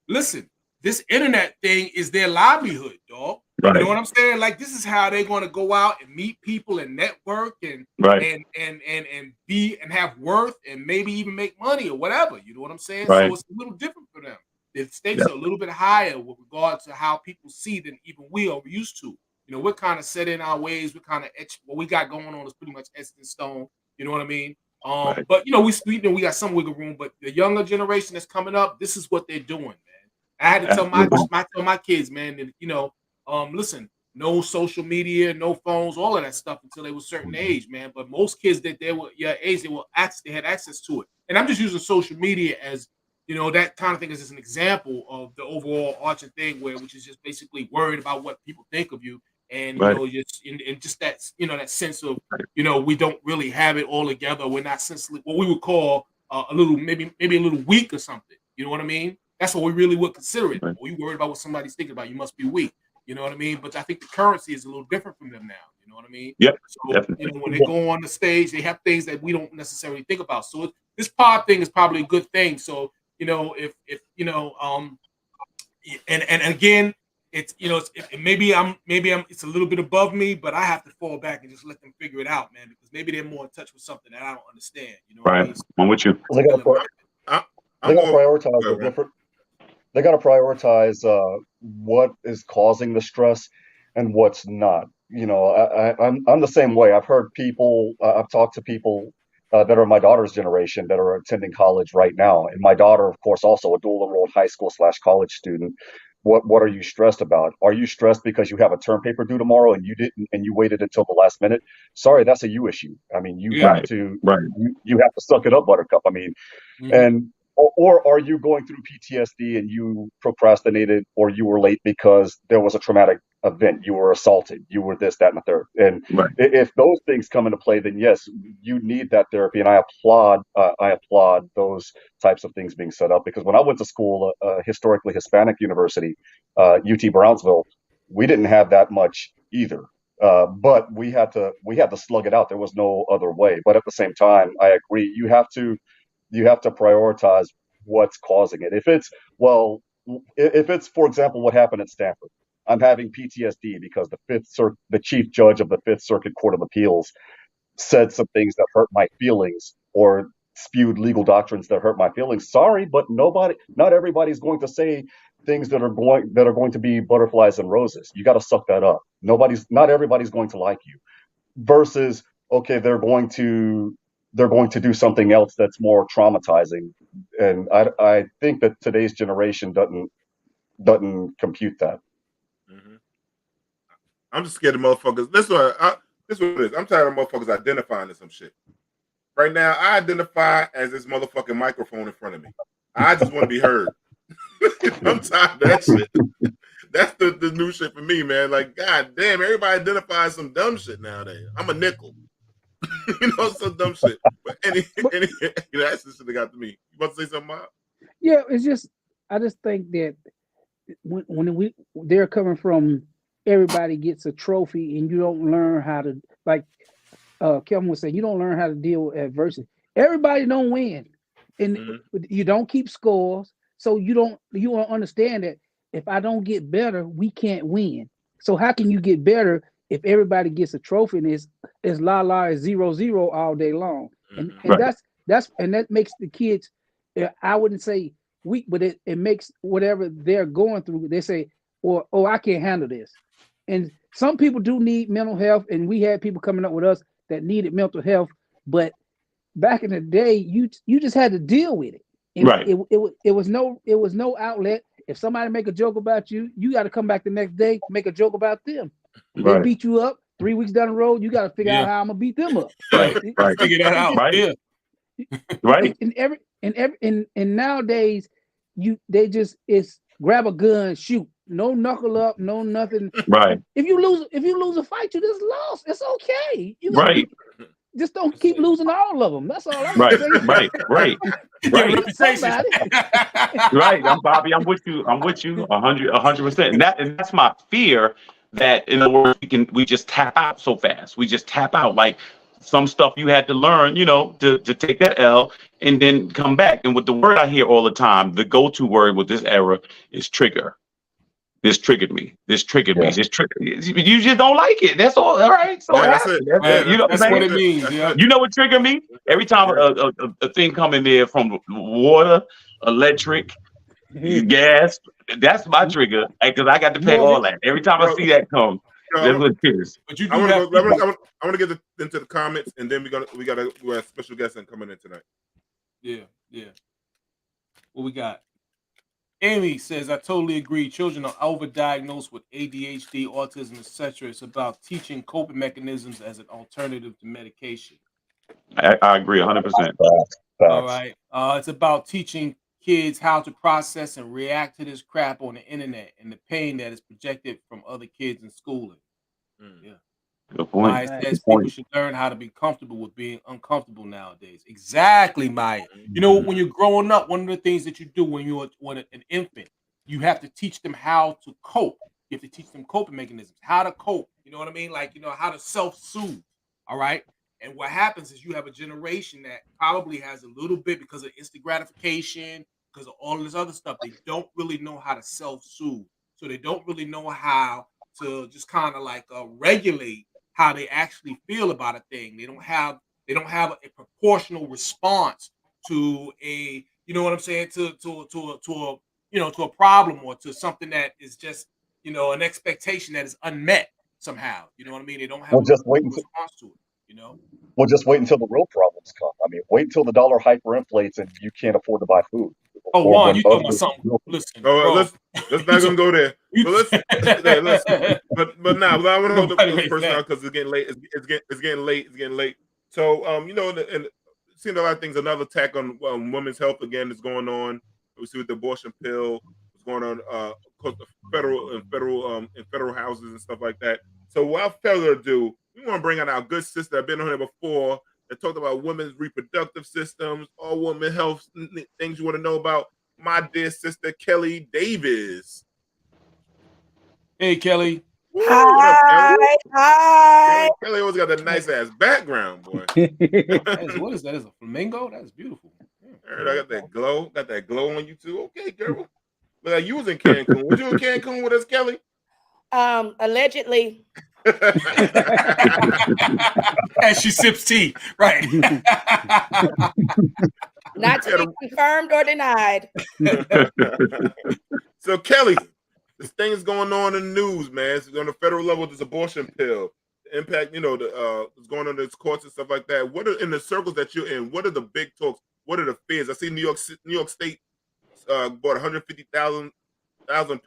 listen, this internet thing is their livelihood, dog. Right. You know what I'm saying? Like, this is how they're going to go out and meet people and network and be and have worth and maybe even make money or whatever. You know what I'm saying? Right. So it's a little different for them. The stakes are a little bit higher with regard to how people see than even we are used to. You know, we're kind of set in our ways. We're kind of what we got going on is pretty much etched in stone. You know what I mean? But we got some wiggle room. But the younger generation that's coming up, this is what they're doing, man. I had to tell my kids, man, that, listen, no social media, no phones, all of that stuff until they were a certain age, man. But most kids that they were your age, they had access to it. And I'm just using social media as, that kind of thing as an example of the overall arching thing, which is just basically worried about what people think of you. And just that, that sense of, we don't really have it all together. We're not sensitive, what we would call a little, maybe a little weak or something. You know what I mean? That's what we really would consider it. Right. Or you worried about what somebody's thinking about. You must be weak. You know what I mean? But I think the currency is a little different from them now. You know what I mean? Yep. So, when they go on the stage, they have things that we don't necessarily think about. So this pod thing is probably a good thing. So, if and again, it's maybe I'm it's a little bit above me, but I have to fall back and just let them figure it out, man, because maybe they're more in touch with something that I don't understand. You know what I mean? I'm with you. Well, they got to prioritize the different. They got to prioritize what is causing the stress and what's not. You know, I'm the same way. I've heard people. I've talked to people that are my daughter's generation that are attending college right now, and my daughter, of course, also a dual enrolled high school / college student. What are you stressed about? Are you stressed because you have a term paper due tomorrow and you didn't and you waited until the last minute? Sorry, that's a you issue. I mean, you have to you have to suck it up, Buttercup. I mean, and or are you going through PTSD and you procrastinated or you were late because there was a traumatic event, you were assaulted, you were this, that, and the third. And if those things come into play, then yes, you need that therapy. And I applaud those types of things being set up, because when I went to school, historically Hispanic university, UT Brownsville, we didn't have that much either. But we had to slug it out. There was no other way. But at the same time, I agree. You have to prioritize what's causing it. If it's, for example, what happened at Stanford, I'm having PTSD because the chief judge of the Fifth Circuit Court of Appeals said some things that hurt my feelings or spewed legal doctrines that hurt my feelings. Sorry, but not everybody's going to say things that are going to be butterflies and roses. You got to suck that up. Not everybody's going to like you. Versus, okay, they're going to do something else that's more traumatizing. And I think that today's generation doesn't compute that. I'm just scared of motherfuckers. This is what it is. I'm tired of motherfuckers identifying as some shit. Right now, I identify as this motherfucking microphone in front of me. I just want to be heard. I'm tired of that shit. That's the new shit for me, man. Like, god damn, everybody identifies some dumb shit nowadays. I'm a nickel. Some dumb shit. But that's the shit that got to me. You about to say something, Bob? Yeah, it's just, I just think that when they're coming from everybody gets a trophy and you don't learn how to, like Kevin was saying, you don't learn how to deal with adversity. Everybody don't win, and you don't keep scores, so you don't understand that if I don't get better, we can't win. So how can you get better if everybody gets a trophy and is 0-0 all day long? And that makes the kids, I wouldn't say weak, but it makes whatever they're going through, they say, oh, I can't handle this. And some people do need mental health, and we had people coming up with us that needed mental health, but back in the day, you just had to deal with it. And it was no outlet. If somebody make a joke about you, you got to come back the next day, make a joke about them. They beat you up 3 weeks down the road, you got to figure out how I'm gonna beat them up. Figure that out. And nowadays, it's grab a gun, shoot. No knuckle up, no nothing. If you lose a fight, you just lost. It's okay. Just don't keep losing all of them. That's all I'm saying. Right. I'm Bobby. I'm with you 100%. And that's my fear, that in other words, we just tap out so fast. We just tap out. Like some stuff you had to learn, to take that L and then come back. And with the word I hear all the time, the go-to word with this era is trigger. This triggered me. This triggered me. You just don't like it. That's all. All right. So that's it. That's what it means. Yeah. You know what triggered me? Every time a thing come in there from water, electric, gas, that's my trigger, because I got to pay all that. Every time I see that come, that's what it is. But I want to get into the comments, and then we got a special guest coming in tonight. Yeah. What we got? Amy says, I totally agree. Children are overdiagnosed with ADHD, autism, etc. It's about teaching coping mechanisms as an alternative to medication. I agree 100%. All right. It's about teaching kids how to process and react to this crap on the internet and the pain that is projected from other kids in schooling. Yeah. Good point. Maya says people should learn how to be comfortable with being uncomfortable nowadays. Exactly, Maya. When you're growing up, one of the things that you do when you're an infant, you have to teach them how to cope. You have to teach them coping mechanisms, how to cope. You know what I mean? Like, how to self-soothe. All right. And what happens is you have a generation that probably has a little bit, because of instant gratification, because of all of this other stuff, they don't really know how to self-soothe. so they don't really know how to just kind of like regulate how they actually feel about a thing. They don't have a proportional response to a, you know what I'm saying, to a to a problem or to something that is just, an expectation that is unmet somehow. You know what I mean? They don't have Well, a just wait until response to it. You know. We'll just wait until the real problems come. I mean, wait until the dollar hyperinflates and you can't afford to buy food. Oh, Or Juan, when you talking about others- something? Listen, Oh, bro. let's not gonna go there. But let's but now I want to hold Nobody this makes person that. out because it's getting late. It's getting late. So and seeing a lot of things. Another attack on women's health again is going on. We see with the abortion pill. What's going on? Of course, the federal houses and stuff like that. So without further ado, we want to bring on our good sister. I've been on here before. That talked about women's reproductive systems, all women health things you want to know about. My dear sister Kelly Davis. Hey, Kelly. Woo, what up, Kelly? Hi. Kelly always got a nice ass background, boy. What is that? Is a flamingo? That's beautiful. Heard I got that glow. Got that glow on you too. Okay, girl. Look like you was in Cancun. Was you in Cancun with us, Kelly? Allegedly. As she sips tea, right? Not to be confirmed or denied. So, Kelly, this thing is going on in the news, man. It's on the federal level. This abortion pill, the impact, it's going on in its courts and stuff like that. What are in the circles that you're in? What are the big talks? What are the fears? I see New York State bought 150,000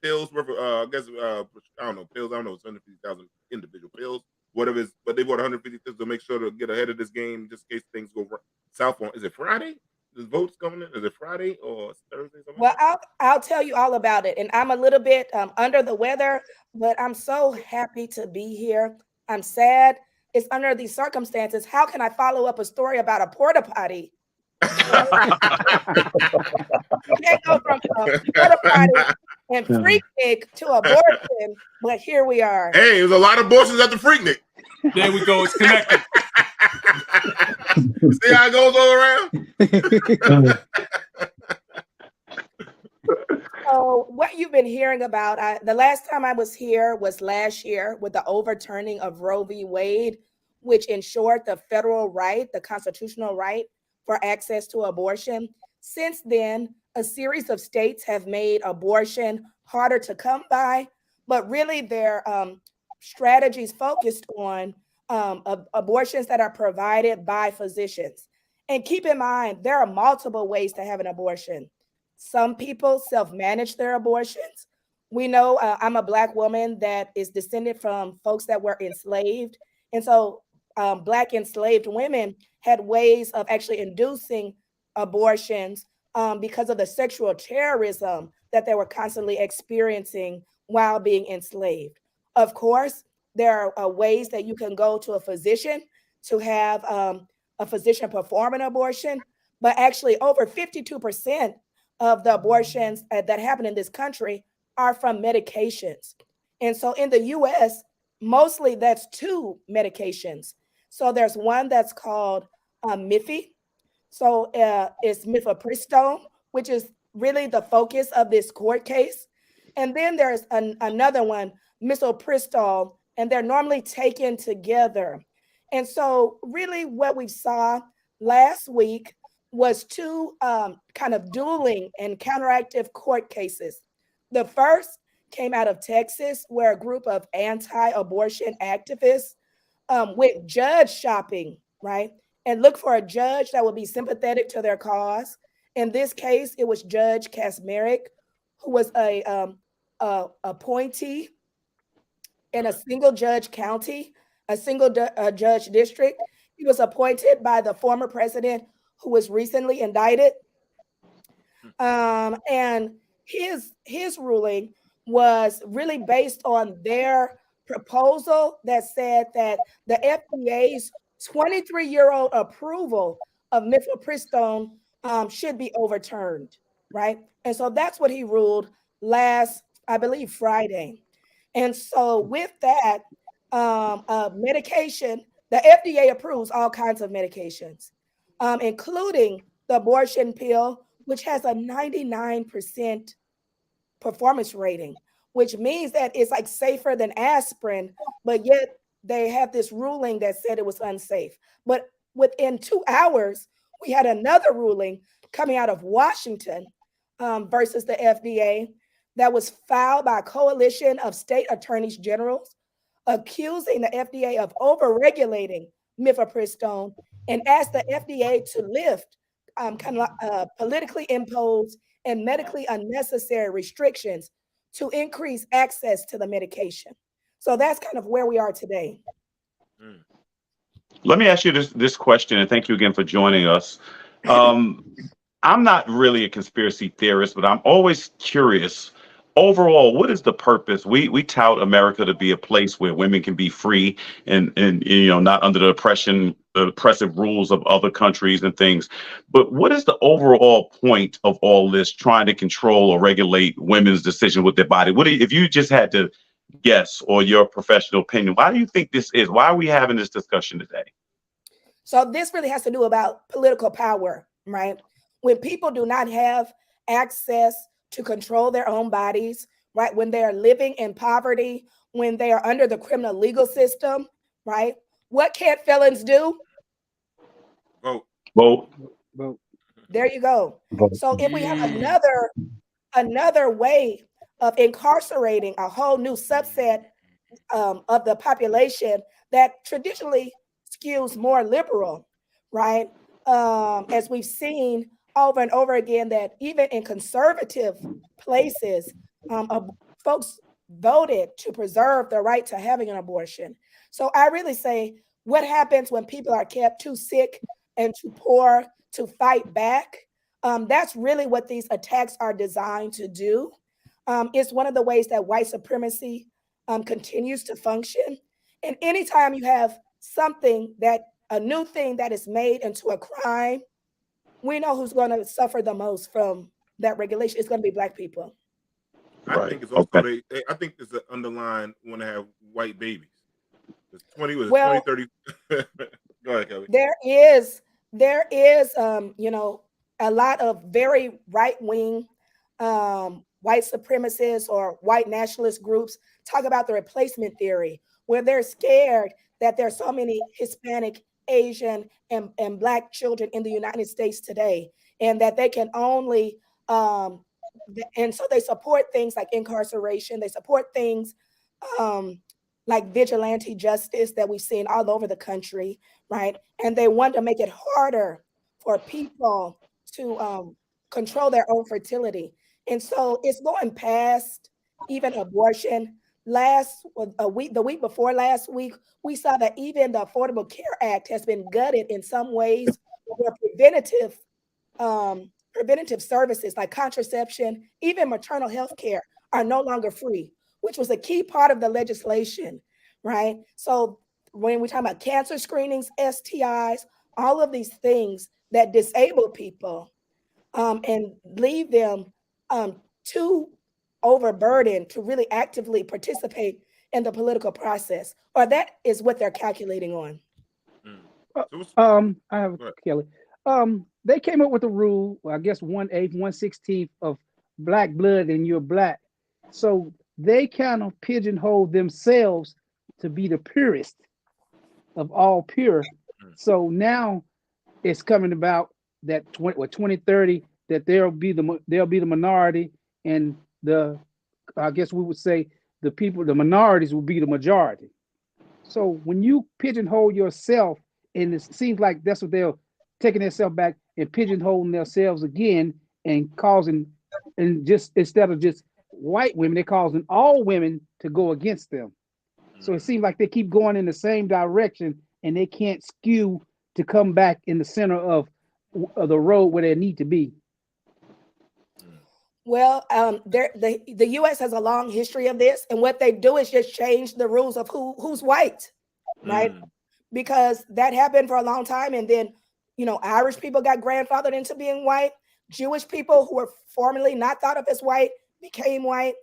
pills worth of, I guess, I don't know, pills. I don't know, it's 150,000 individual pills, whatever it is. But they bought 150 pills to make sure to get ahead of this game just in case things go south on. Is it Friday? The votes coming in? Is it Friday or Thursday? Well, I'll tell you all about it. And I'm a little bit under the weather, but I'm so happy to be here. I'm sad. It's under these circumstances. How can I follow up a story about a porta potty? You can't go from a porta potty and Freaknik to abortion, but here we are. Hey, there's a lot of abortions at the Freaknik. There we go. It's connected. See how it goes all around? So what you've been hearing about, the last time I was here was last year with the overturning of Roe v. Wade, which ensured the federal right, the constitutional right for access to abortion. Since then, a series of states have made abortion harder to come by, but really their strategies focused on abortions that are provided by physicians. And keep in mind, there are multiple ways to have an abortion. Some people self-manage their abortions. We know I'm a Black woman that is descended from folks that were enslaved. And so Black enslaved women had ways of actually inducing abortions because of the sexual terrorism that they were constantly experiencing while being enslaved. Of course, there are ways that you can go to a physician to have a physician perform an abortion, but actually over 52% of the abortions that happen in this country are from medications. And so in the US, mostly that's 2 medications. So there's one that's called Miffy. So it's mifepristone, which is really the focus of this court case. And then there's another one, misoprostol, and they're normally taken together. And so really what we saw last week was 2 kind of dueling and counteractive court cases. The first came out of Texas, where a group of anti-abortion activists went judge shopping, right? And look for a judge that would be sympathetic to their cause. In this case, it was Judge Kaczmarek, who was a appointee in a single judge county, a single judge district. He was appointed by the former president who was recently indicted. And his ruling was really based on their proposal that said that the FDA's 23-year-old approval of mifepristone should be overturned, right? And so that's what he ruled last, I believe, Friday. And so with that medication, the FDA approves all kinds of medications, including the abortion pill, which has a 99% performance rating. which means that it's like safer than aspirin, but yet they have this ruling that said it was unsafe. But within 2 hours, we had another ruling coming out of Washington versus the FDA that was filed by a coalition of state attorneys generals accusing the FDA of overregulating mifepristone and asked the FDA to lift politically imposed and medically unnecessary restrictions to increase access to the medication. So that's kind of where we are today. Let me ask you this question, and thank you again for joining us. I'm not really a conspiracy theorist, but I'm always curious. Overall, what is the purpose? We tout America to be a place where women can be free and not under the oppressive rules of other countries and things. But what is the overall point of all this trying to control or regulate women's decision with their body? If you just had to guess, or your professional opinion, why do you think this is? Why are we having this discussion today? So this really has to do about political power, right? When people do not have access to control their own bodies, right? When they are living in poverty, when they are under the criminal legal system, right? What can't felons do? Vote. There you go. Vote. So if we have another way of incarcerating a whole new subset of the population that traditionally skews more liberal, right? As we've seen over and over again, that even in conservative places, folks voted to preserve the right to having an abortion. So I really say, what happens when people are kept too sick and too poor to fight back? That's really what these attacks are designed to do. It's one of the ways that white supremacy continues to function. And anytime you have a new thing that is made into a crime, we know who's going to suffer the most from that regulation. It's going to be Black people. I think it's also I think there's an underlying want to have white babies. It's 20 30. Go ahead, Kelly. There is a lot of very right-wing white supremacists or white nationalist groups talk about the replacement theory, where they're scared that there's so many Hispanic, Asian, and Black children in the United States today, and that they can only, and so they support things like incarceration. They support things like vigilante justice that we've seen all over the country, right? And they want to make it harder for people to control their own fertility. And so it's going past even abortion. The week before last week, we saw that even the Affordable Care Act has been gutted in some ways, where preventative services like contraception, even maternal health care, are no longer free, which was a key part of the legislation, right? So when we talk about cancer screenings, STIs, all of these things that disable people and leave them too overburdened to really actively participate in the political process, or that is what they're calculating on. I have Kelly. They came up with a rule, I guess 1/8, 1/16 of Black blood and you're Black. So they kind of pigeonhole themselves to be the purest of all pure. So now it's coming about that 2030 that they'll be the minority, and I guess we would say the minorities will be the majority. So when you pigeonhole yourself, and it seems like that's what they're taking themselves back and pigeonholing themselves again and causing, and just instead of just white women, they're causing all women to go against them. So it seems like they keep going in the same direction, and they can't skew to come back in the center of the road where they need to be. Well, the U.S. has a long history of this, and what they do is just change the rules of who's white, right? Because that happened for a long time, and then Irish people got grandfathered into being white. Jewish people who were formerly not thought of as white became white.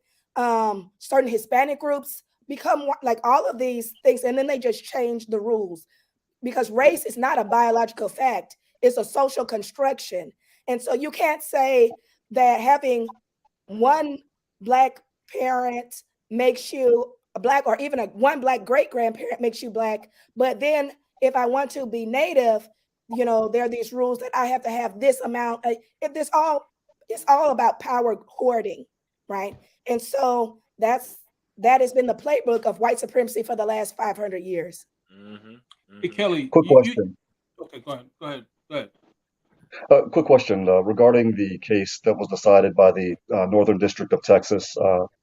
Certain Hispanic groups become like all of these things, and then they just change the rules because race is not a biological fact; it's a social construction, and so you can't say that having one Black parent makes you a black, or even one black great grandparent makes you black. But then if I want to be Native, there are these rules that I have to have this amount. It's all about power hoarding, right? And so that has been the playbook of white supremacy for the last 500 years. Hey, Kelly. Quick question. Okay, go ahead. Quick question regarding the case that was decided by the Northern District of Texas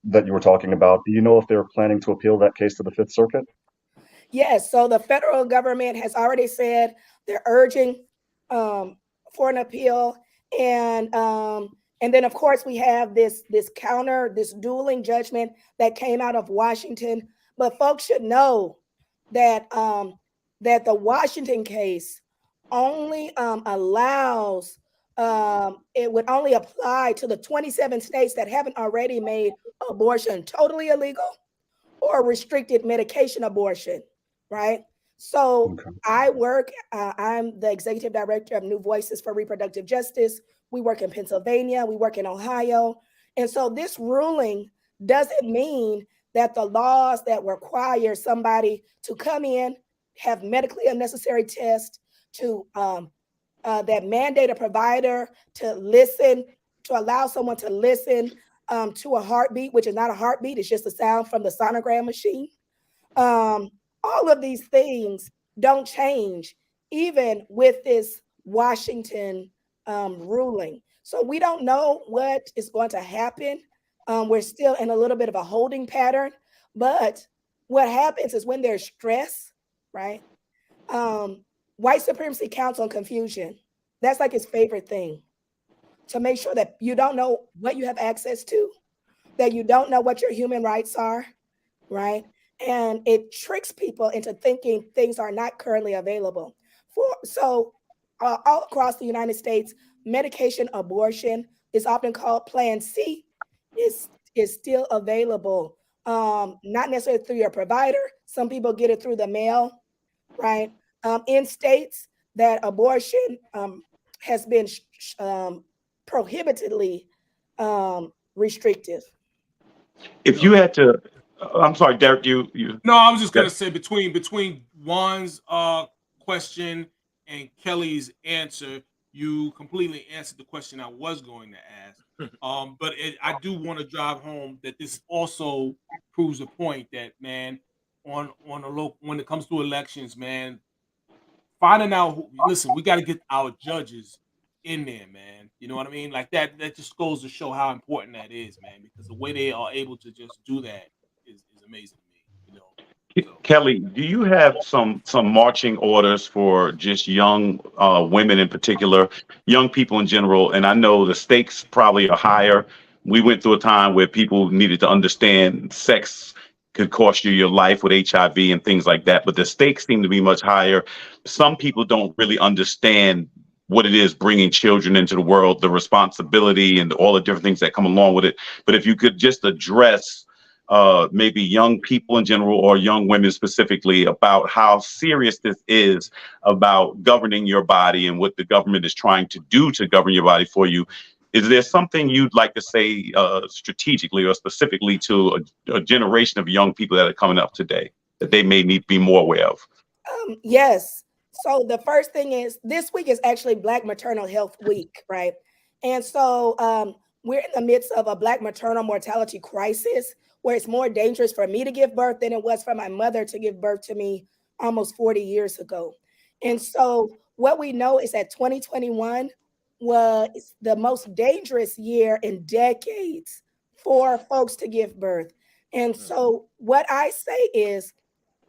that you were talking about. Do you know if they're planning to appeal that case to the Fifth Circuit? Yes. So the federal government has already said they're urging for an appeal, and then of course we have this dueling judgment that came out of Washington. But folks should know that that the Washington case only allows, it would only apply to the 27 states that haven't already made abortion totally illegal or restricted medication abortion, right? So I'm the executive director of New Voices for Reproductive Justice. We work in Pennsylvania, we work in Ohio. And so this ruling doesn't mean that the laws that require somebody to come in, have medically unnecessary tests, to that mandate a provider to listen, to allow someone to listen to a heartbeat, which is not a heartbeat, it's just a sound from the sonogram machine. All of these things don't change, even with this Washington ruling. So we don't know what is going to happen. We're still in a little bit of a holding pattern, but what happens is when there's stress, right? White supremacy counts on confusion. That's like his favorite thing, to make sure that you don't know what you have access to, that you don't know what your human rights are, right? And it tricks people into thinking things are not currently available. So all across the United States, medication abortion is often called Plan C, is still available. Not necessarily through your provider. Some people get it through the mail, right? In states that abortion has been prohibitively restrictive. If you had to, I'm sorry, Derek, you. No, I was just gonna say between Juan's question and Kelly's answer, you completely answered the question I was going to ask. But I do want to drive home that this also proves a point that, man, on a local, when it comes to elections, man, finding out. Listen, we got to get our judges in there, man. You know what I mean? Like that just goes to show how important that is, man. Because the way they are able to just do that is amazing to me. You know. Kelly, do you have some marching orders for just young women in particular, young people in general? And I know the stakes probably are higher. We went through a time where people needed to understand sex could cost you your life with HIV and things like that, but the stakes seem to be much higher. Some people don't really understand what it is bringing children into the world, the responsibility and all the different things that come along with it. But if you could just address maybe young people in general or young women specifically about how serious this is about governing your body and what the government is trying to do to govern your body for you. Is there something you'd like to say strategically or specifically to a generation of young people that are coming up today that they may need to be more aware of? Yes. So the first thing is, this week is actually Black Maternal Health Week, right? And so we're in the midst of a Black maternal mortality crisis, where it's more dangerous for me to give birth than it was for my mother to give birth to me almost 40 years ago. And so what we know is that 2021 was the most dangerous year in decades for folks to give birth. And so what I say is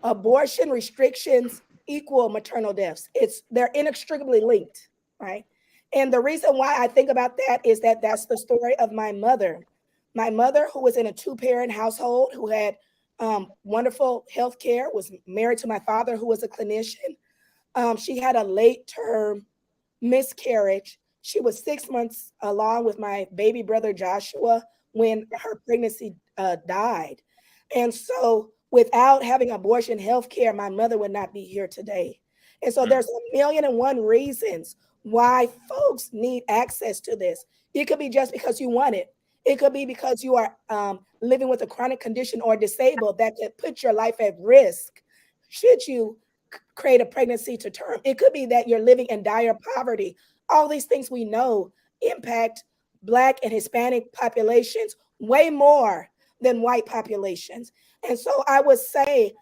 abortion restrictions equal maternal deaths. They're inextricably linked, right? And the reason why I think about that is that that's the story of my mother. My mother, who was in a two-parent household, who had wonderful health care, was married to my father, who was a clinician. She had a late-term miscarriage. She was 6 months along with my baby brother, Joshua, when her pregnancy died. And so without having abortion health care, my mother would not be here today. And so there's 1,000,001 reasons why folks need access to this. It could be just because you want it. It could be because you are living with a chronic condition or disabled that could put your life at risk should you create a pregnancy to term. It could be that you're living in dire poverty. All these things we know impact Black and Hispanic populations way more than white populations. And so I would say,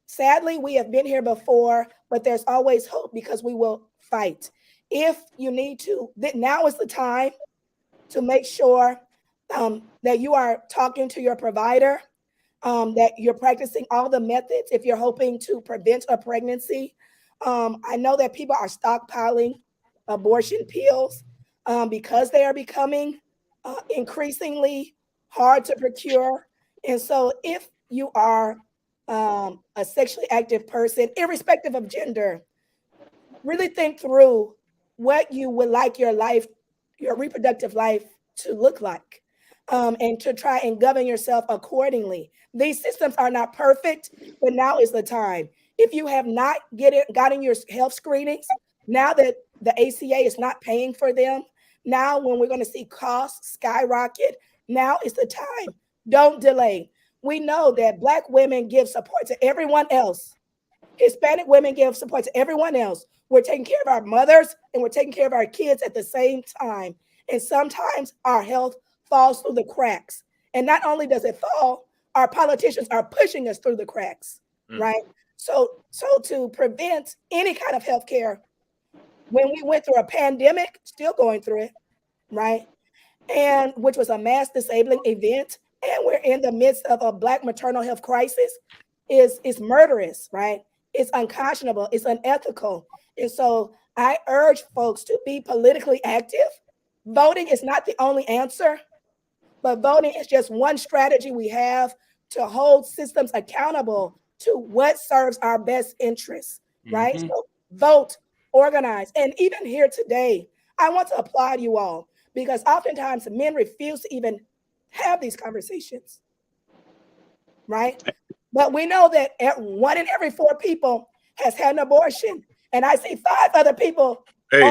sadly, we have been here before, but there's always hope because we will fight. If you need to, now is the time to make sure that you are talking to your provider, that you're practicing all the methods if you're hoping to prevent a pregnancy. I know that people are stockpiling abortion pills because they are becoming increasingly hard to procure. And so if you are a sexually active person, irrespective of gender, really think through what you would like your life, your reproductive life to look like, and to try and govern yourself accordingly. These systems are not perfect, but now is the time. If you have not gotten your health screenings, now that the ACA is not paying for them, now when we're going to see costs skyrocket, now is the time. Don't delay. We know that Black women give support to everyone else. Hispanic women give support to everyone else. We're taking care of our mothers and we're taking care of our kids at the same time. And sometimes our health falls through the cracks. And not only does it fall, our politicians are pushing us through the cracks, right? So to prevent any kind of health care, when we went through a pandemic, still going through it, right? And which was a mass disabling event, and we're in the midst of a Black maternal health crisis, is murderous, right? It's unconscionable, it's unethical. And so I urge folks to be politically active. Voting is not the only answer, but voting is just one strategy we have to hold systems accountable to what serves our best interests, right? So vote, organize. And even here today, I want to applaud you all because oftentimes men refuse to even have these conversations, right? But we know that 1 in every 4 people has had an abortion. And I see 5 other people. Hey.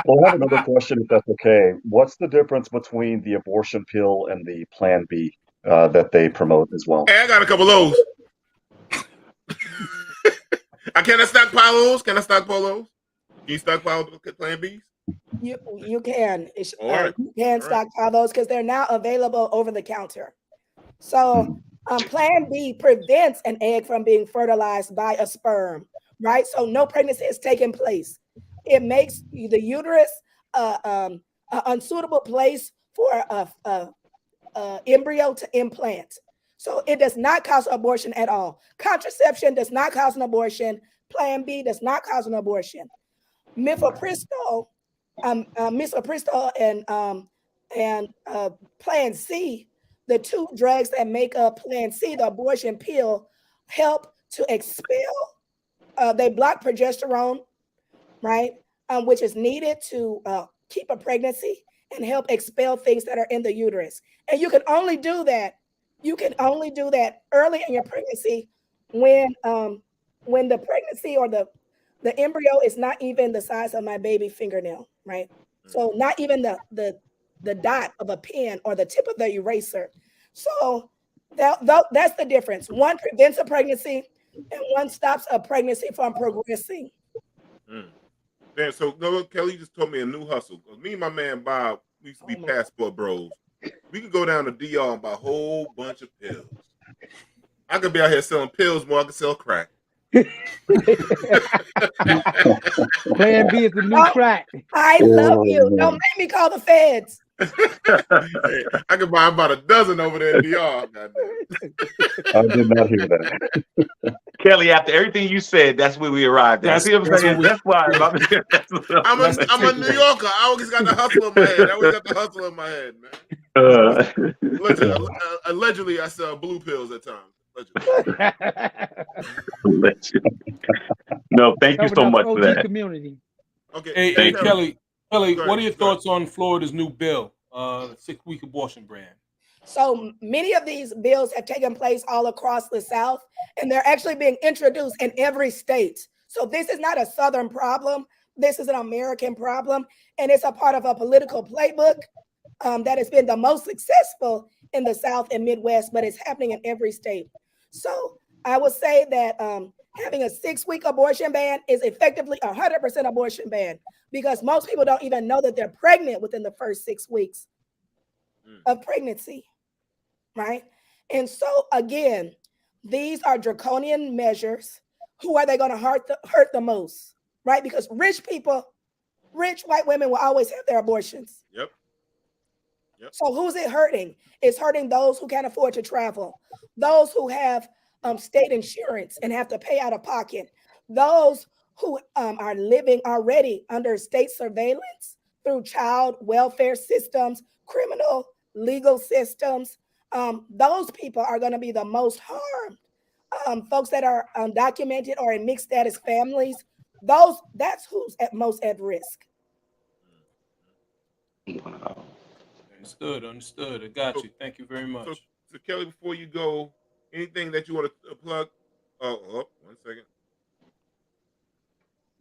Well, I have another question, if that's okay. What's the difference between the abortion pill and the Plan B that they promote as well? Hey, I got a couple of those. Can I stockpile those? Can you stockpile Plan Bs? You can. Right. You can stockpile those because they're now available over the counter. So Plan B prevents an egg from being fertilized by a sperm, right? So no pregnancy is taking place. It makes the uterus an unsuitable place for a embryo to implant. So it does not cause abortion at all. Contraception does not cause an abortion. Plan B does not cause an abortion. Mifepristol and Plan C, the 2 drugs that make up Plan C, the abortion pill, help to expel. They block progesterone, right, which is needed to keep a pregnancy and help expel things that are in the uterus. And you can only do that. You can only do that early in your pregnancy when the pregnancy or the embryo is not even the size of my baby fingernail, right? So not even the dot of a pen or the tip of the eraser. So that's the difference. One prevents a pregnancy and one stops a pregnancy from progressing. Man, so Kelly just told me a new hustle. Me and my man Bob, we used to be passport bros. We could go down to DR and buy a whole bunch of pills. I could be out here selling pills more. I could sell crack. Plan B is the new crack. I love you. Don't make me call the feds. Hey, I could buy about a dozen over there in DR. I did not hear that. Kelly, after everything you said, that's where we arrived at. See what I'm saying? That's why I'm a New Yorker. I always got the hustle in my head. Man. Allegedly, I sell blue pills at times. No, thank you so much for that. Community. Okay. Hey, Kelly, what are your thoughts on Florida's new bill, 6-week abortion ban? So many of these bills have taken place all across the South, and they're actually being introduced in every state. So this is not a Southern problem. This is an American problem, and it's a part of a political playbook that has been the most successful in the South and Midwest, but it's happening in every state. So I would say that having a 6-week abortion ban is effectively 100% abortion ban, because most people don't even know that they're pregnant within the first 6 weeks of pregnancy, right? And so again, these are draconian measures. Who are they going to hurt the most, right? Because rich people, rich white women will always have their abortions. Yep. So who's it hurting? It's hurting those who can't afford to travel, those who have state insurance and have to pay out of pocket, those who are living already under state surveillance through child welfare systems, criminal legal systems. Those people are going to be the most harmed. Folks that are undocumented or in mixed status families, that's who's most at risk. Understood. I got you. Thank you very much. So Kelly, before you go, anything that you want to plug? Oh, 1 second.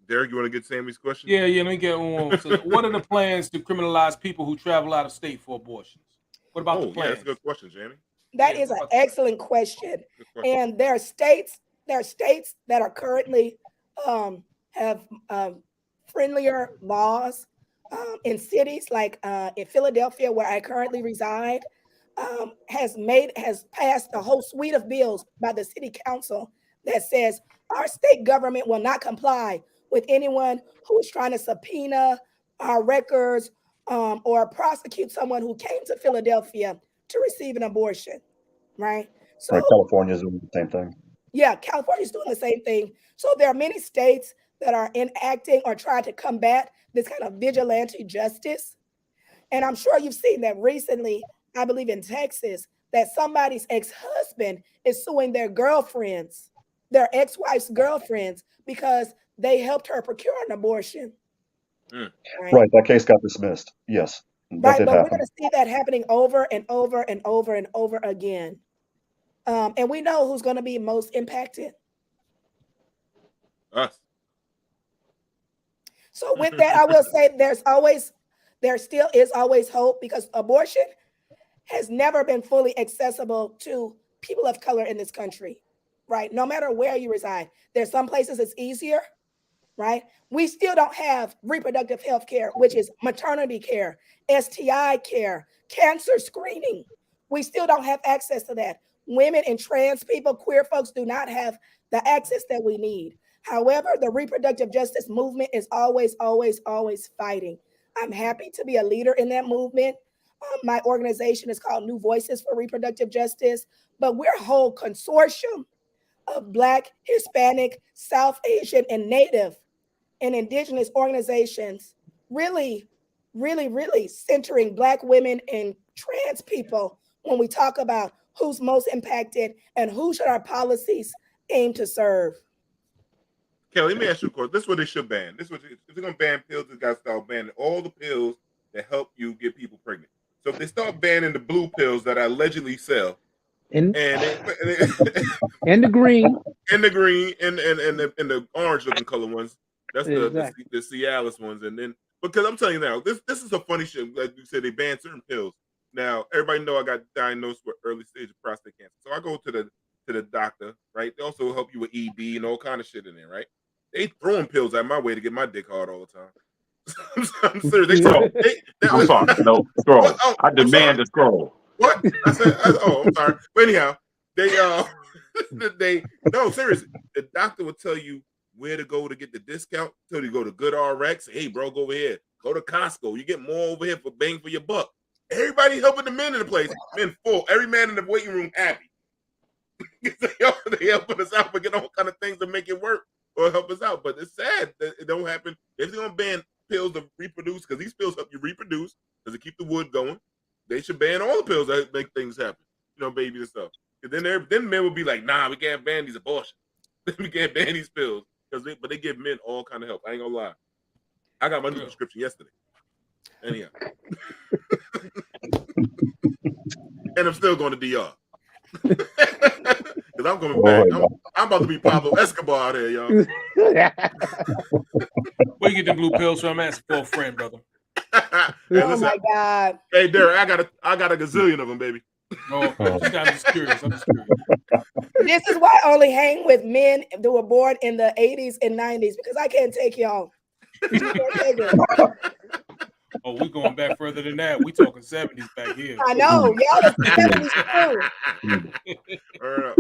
Derek, you want to get Sammy's question? Yeah, let me get one. So what are the plans to criminalize people who travel out of state for abortions? What about the plans? Yeah, that's a good question, Jamie. That is an excellent question. And there are states that are currently have friendlier laws in cities like in Philadelphia, where I currently reside, has passed a whole suite of bills by the city council that says our state government will not comply with anyone who is trying to subpoena our records or prosecute someone who came to Philadelphia to receive an abortion, right? So California is doing the same thing. Yeah, California is doing the same thing. So there are many states that are enacting or trying to combat this kind of vigilante justice. And I'm sure you've seen that recently, I believe in Texas, that somebody's ex-husband is suing their girlfriends, their ex-wife's girlfriends, because they helped her procure an abortion. Right, that case got dismissed. Yes, that did but happen. we're going to see that happening over and over and over and over again. And we know who's going to be most impacted. Us. So with that, I will say there still is always hope, because abortion has never been fully accessible to people of color in this country, right? No matter where you reside. There's some places it's easier, right? We still don't have reproductive health care, which is maternity care, STI care, cancer screening. We still don't have access to that. Women and trans people, queer folks do not have the access that we need. However, the reproductive justice movement is always, always, always fighting. I'm happy to be a leader in that movement. My organization is called New Voices for Reproductive Justice, but we're a whole consortium of Black, Hispanic, South Asian, and Native and Indigenous organizations, really, really, really centering Black women and trans people when we talk about who's most impacted and who should our policies aim to serve. Kelly, let me ask you a question. This is what they should ban. If they're going to ban pills, they got to start banning all the pills that help you get people pregnant. So if they start banning the blue pills that I allegedly sell, and the green, and the orange looking color ones, that's the Cialis ones, and then because I'm telling you now, this is a funny shit. Like you said, they ban certain pills. Now everybody know I got diagnosed with early stage of prostate cancer, so I go to the doctor, right? They also help you with ED and all kind of shit in there, right? They throwing pills at my way to get my dick hard all the time. I'm serious. I'm sorry. No, scroll. I demand a scroll. What? I'm sorry. But anyhow, no, seriously. The doctor will tell you where to go to get the discount. Tell you to go to Good RX. Hey, bro, go over here. Go to Costco. You get more over here for bang for your buck. Everybody helping the men in the place. Men full. Every man in the waiting room happy. They helping us out, but get all kind of things to make it work or help us out. But it's sad that it don't happen. If they're gonna ban pills to reproduce, because these pills help you reproduce, because they keep the wood going, they should ban all the pills that make things happen. You know, babies and stuff. And then men will be like, nah, we can't ban these abortions. We can't ban these pills. But they give men all kind of help. I ain't gonna lie. I got my new prescription yesterday. Anyhow. And I'm still going to DR. Because I'm coming back. I'm about to be Pablo Escobar out here, y'all. Where you get the blue pills from? I'm asking for a friend, brother. Hey, Oh listen, my God. hey, Derek, I got a gazillion of them, baby. Oh, I'm just curious. This is why I only hang with men that were born in the 80s and 90s because I can't take y'all. You can't take it. Oh, we going back further than that. We talking 70s back here. I know. Y'all is 70s too. All right.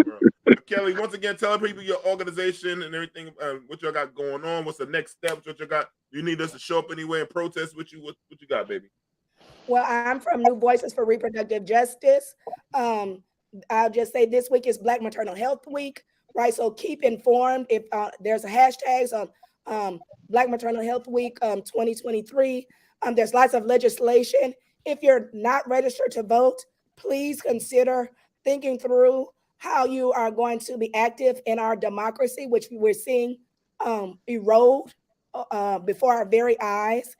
Kelly, once again, tell people your organization and everything, what y'all got going on. What's the next steps? What you got? You need us to show up anywhere and protest with you? What you got, baby? Well, I'm from New Voices for Reproductive Justice. I'll just say this week is Black Maternal Health Week, right? So keep informed. If there's a hashtags on Black Maternal Health Week 2023. There's lots of legislation. If you're not registered to vote, please consider thinking through how you are going to be active in our democracy, which we're seeing erode before our very eyes.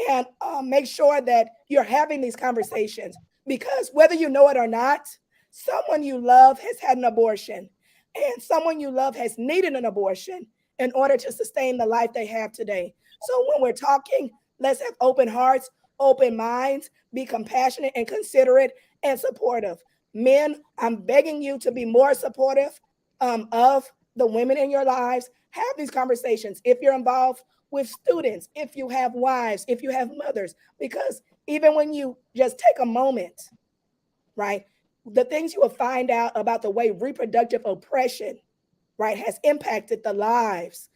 And make sure that you're having these conversations, because whether you know it or not, someone you love has had an abortion, and someone you love has needed an abortion in order to sustain the life they have today. So when we're talking, let's have open hearts, open minds, be compassionate and considerate and supportive. Men, I'm begging you to be more supportive of the women in your lives. Have these conversations. If you're involved with students, if you have wives, if you have mothers, because even when you just take a moment, right, the things you will find out about the way reproductive oppression, right, has impacted the lives,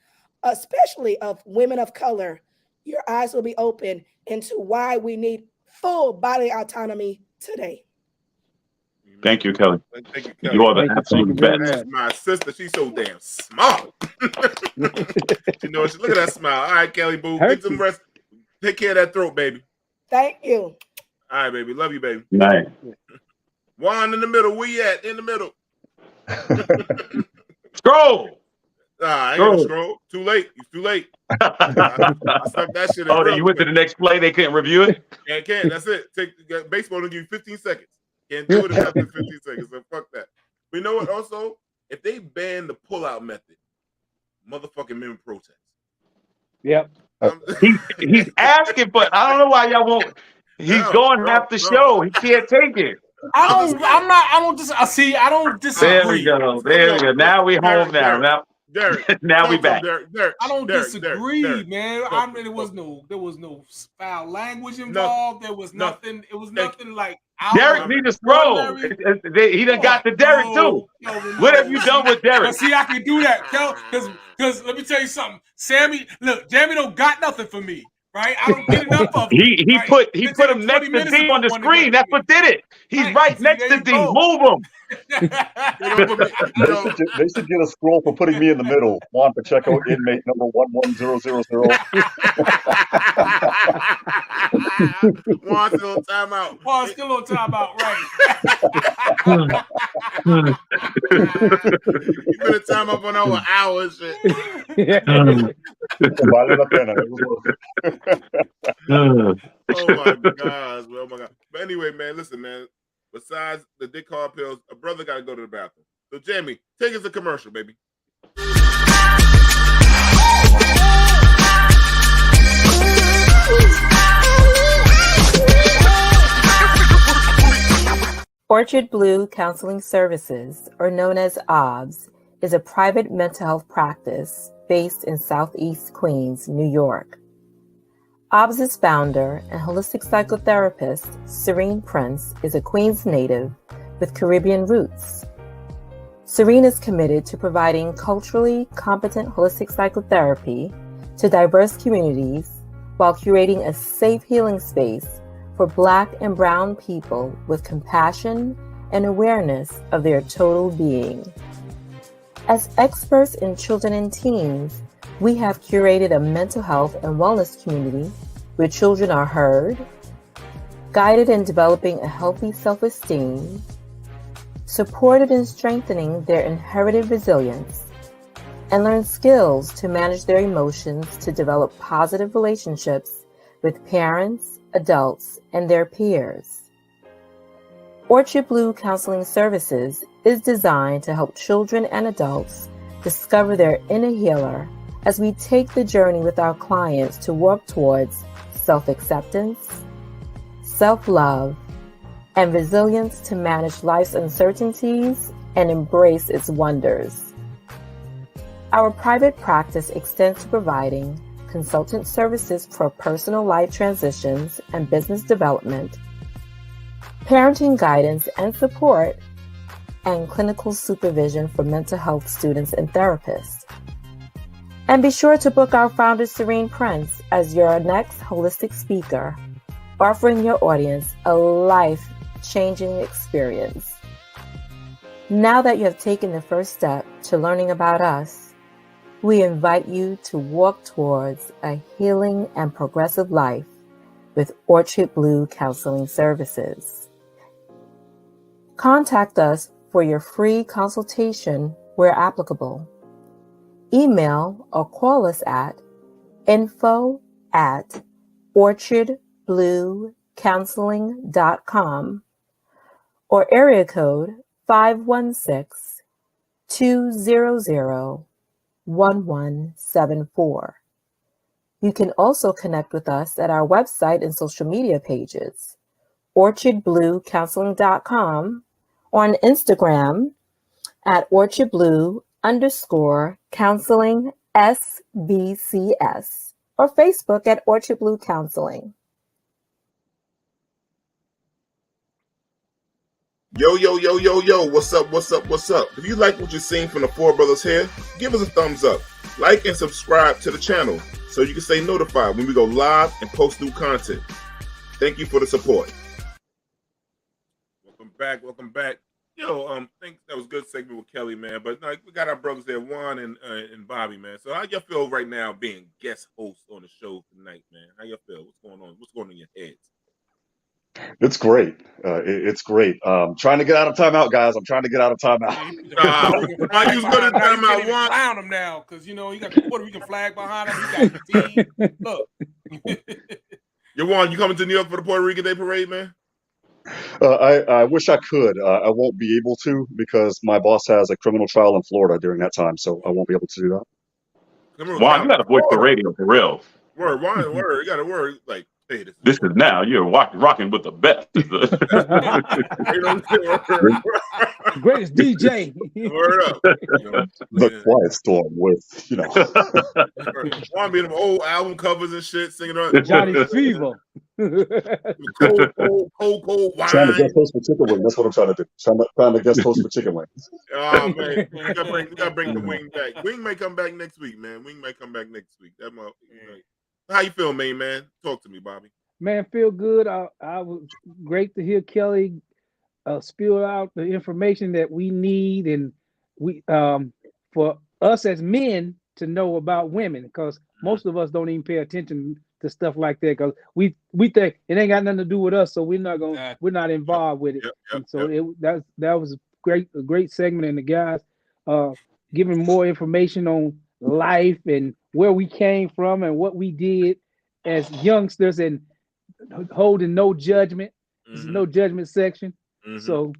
especially of women of color, your eyes will be open into why we need full bodily autonomy today. Thank you, Kelly. Thank you, Kelly. You are the absolute best. That's my sister. She's so damn smart. You know, look at that smile. All right, Kelly Boo. Get some rest. Take care of that throat, baby. Thank you. All right, baby. Love you, baby. Nice. Juan in the middle. Where you at? In the middle. Scroll. I ain't gonna scroll. Too late. You too late. I stuck that shit in. Oh, then you went to the next play. They couldn't review it. Yeah, can't. That's it. Take baseball to give you 15 seconds. Can't do it in less than 15 seconds. So fuck that. But you know what? Also, if they ban the pull-out method, motherfucking men protest. Yep. He's asking, but I don't know why y'all won't. He's going half the show. He can't take it. I don't disagree. There we go. There we go. Now we home now. Derek, now we back. Derek, I don't disagree, Derek. man. I mean, there was no foul language involved. There was nothing. It was nothing like. Derek need to scroll. He done got to Derek too. What have you done with Derek? But see, I can do that, because let me tell you something. Jamie don't got nothing for me, right? I don't get enough of him. He put him next to D on the screen. That's what did it. He's right next to D. Move him. They should get a scroll for putting me in the middle. Juan Pacheco, inmate number 11000. Juan's still on timeout. Juan's still on timeout, right? You've been in timeout for over an hour and shit. Oh my gosh, oh my god. But anyway, man, listen, man. Besides the dick hard pills, a brother got to go to the bathroom. So, Jamie, take us a commercial, baby. Orchard Blue Counseling Services, or known as OBS, is a private mental health practice based in Southeast Queens, New York. OBS's founder and holistic psychotherapist, Serene Prince, is a Queens native with Caribbean roots. Serene is committed to providing culturally competent holistic psychotherapy to diverse communities while curating a safe healing space for Black and Brown people with compassion and awareness of their total being. As experts in children and teens, we have curated a mental health and wellness community where children are heard, guided in developing a healthy self-esteem, supported in strengthening their inherited resilience, and learn skills to manage their emotions to develop positive relationships with parents, adults, and their peers. Orchard Blue Counseling Services is designed to help children and adults discover their inner healer as we take the journey with our clients to work towards self-acceptance, self-love, and resilience to manage life's uncertainties and embrace its wonders. Our private practice extends to providing consultant services for personal life transitions and business development, parenting guidance and support, and clinical supervision for mental health students and therapists. And be sure to book our founder, Serene Prince, as your next holistic speaker, offering your audience a life-changing experience. Now that you have taken the first step to learning about us, we invite you to walk towards a healing and progressive life with Orchard Blue Counseling Services. Contact us for your free consultation where applicable. Email or call us at info@orchardbluecounseling.com or area code 516-200-1174. You can also connect with us at our website and social media pages, orchardbluecounseling.com, or on Instagram at orchardblue_counseling SBCS, or Facebook at Orchard Blue Counseling. Yo, what's up? If you like what you're seeing from the four brothers here, give us a thumbs up, like and subscribe to the channel so you can stay notified when we go live and post new content. Thank you for the support. Welcome back. Yo, think that was a good segment with Kelly, man. But we got our brothers there, Juan and Bobby, man. So how y'all feel right now being guest hosts on the show tonight, man? How y'all feel? What's going on? What's going on in your heads? It's great. It's great. Trying to get out of timeout, guys. I'm trying to get out of timeout. Why you good at timeout? Clown him now, because you got the Puerto Rican flag behind him. He got the team. Look, Yo, Juan, you coming to New York for the Puerto Rican Day Parade, man? I wish I could. I won't be able to because my boss has a criminal trial in Florida during that time, so I won't be able to do that. Juan, you got to voice the radio for real. Word. You got to word like. Hey, this is now you're rocking with the best. Greatest DJ. Word up. The Quiet Storm with, Juan being them old album covers and shit, singing on Johnny Fever. Cold wine. Trying to guest host for Chicken Wing. That's what I'm trying to do. Trying to guest host for Chicken Wings. Oh man, we gotta bring the Wing back. Wing may come back next week, man. That How you feel, man? Talk to me, Bobby. Man, feel good. I was great to hear Kelly spill out the information that we need, and we for us as men to know about women, because most of us don't even pay attention to stuff like that, because we think it ain't got nothing to do with us, so we're not involved with it. And so that was a great segment, and the guys giving more information on life and where we came from and what we did as youngsters, and holding no judgment. There's no judgment section. So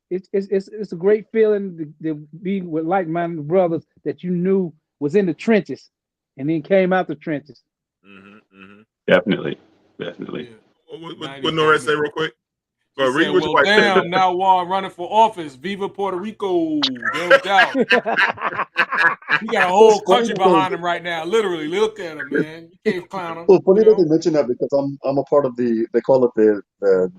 it's a great feeling to be with like-minded brothers that you knew was in the trenches and then came out the trenches. Definitely. What Norris say real quick? Read what your wife said. Now Juan running for office. Viva Puerto Rico. No doubt. He got a whole country behind him right now. Literally, look at him, man. You can't clown him. Well, funny that they mention that because I'm a part of they call it the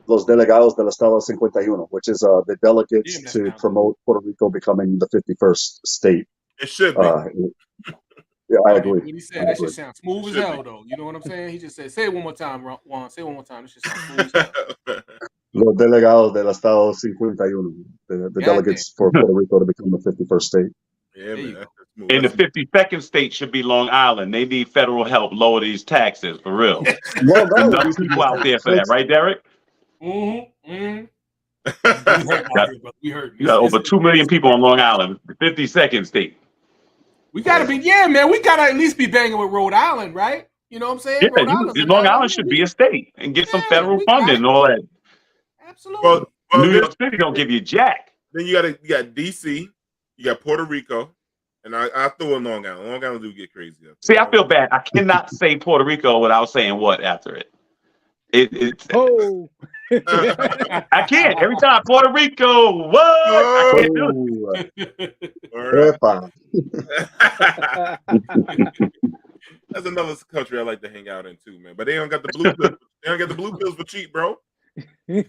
Los Delegados del Estado 51, which is the delegates to promote Puerto Rico becoming the 51st state. It should be. Yeah, I agree. What he said, that shit sounds smooth as hell, though. You know what I'm saying? He just said, say it one more time, Juan. Say it one more time. This shit sounds smooth as hell. Los Delegados del Estado 51, the delegates for Puerto Rico to become the 51st state. Yeah, man. And the 52nd state should be Long Island. They need federal help lower these taxes, for real. Well, enough people out there for that, right, Derek? We heard. You got over 2 million people on Long Island, the 52nd state. We gotta be, man. We gotta at least be banging with Rhode Island, right? You know what I'm saying? Yeah, Long Island should be a state and get some federal funding and all that. Absolutely. Well, New York City don't give you jack. Then you got DC, you got Puerto Rico, And I throw in Long Island. Long Island do get crazy. See, I feel bad. I cannot say Puerto Rico without saying what after it. It's Oh. I can't. Every time Puerto Rico, what? I can't do it. That's another country I like to hang out in too, man. But they don't got the blue pills. They don't get the blue pills for cheap, bro. Y'all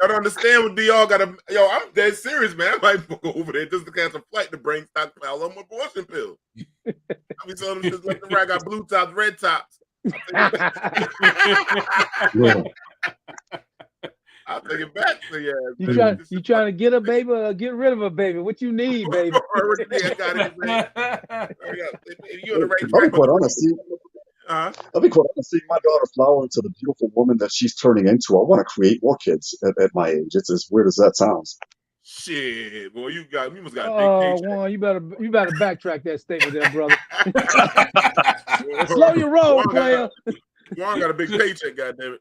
don't understand what y'all gotta. Yo, I'm dead serious, man. I might go over there just to catch a flight to bring stockpile on my abortion pills. I be telling them just like the right, I got blue tops, red tops. I'll take it back to you. You trying to get a baby or get rid of a baby? What you need, baby? I got it, man. You're on the right I'll be track. quite honest. I'll be quite honest. Seeing my daughter flower into the beautiful woman that she's turning into, I want to create more kids at my age. It's as weird as that sounds. Shit, boy, you must got a Oh, big paycheck. Juan, you better backtrack that statement there, brother. Slow your roll, player. Juan got a big paycheck, goddammit.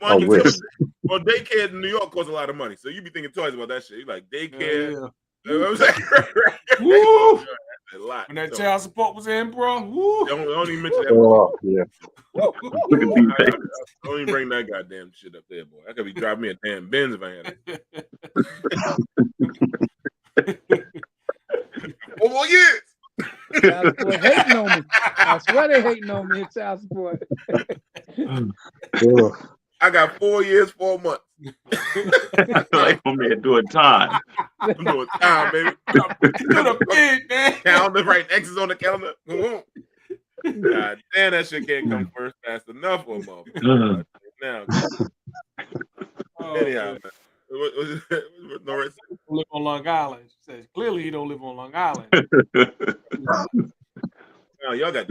I wish. Well, daycare in New York costs a lot of money, so you be thinking twice about that shit. You like daycare. Yeah. You know what I'm saying? Woo! A lot. When that child support was in, bro. Woo! Don't even mention that. Oh, yeah. Look at these things. Don't even bring that goddamn shit up there, boy. I could be driving me a damn Benz if I had it. 4 more years. Child support hating on me. I swear they hating on me in child support. I got 4 years, 4 months. Like my man doing time. I'm doing time, baby. You're a big man. Calendar, right? X's on the calendar. God damn, that shit can't come first fast enough for a motherfucker. Now, anyhow, man. Live on Long Island. She says clearly he don't live on Long Island. No, y'all got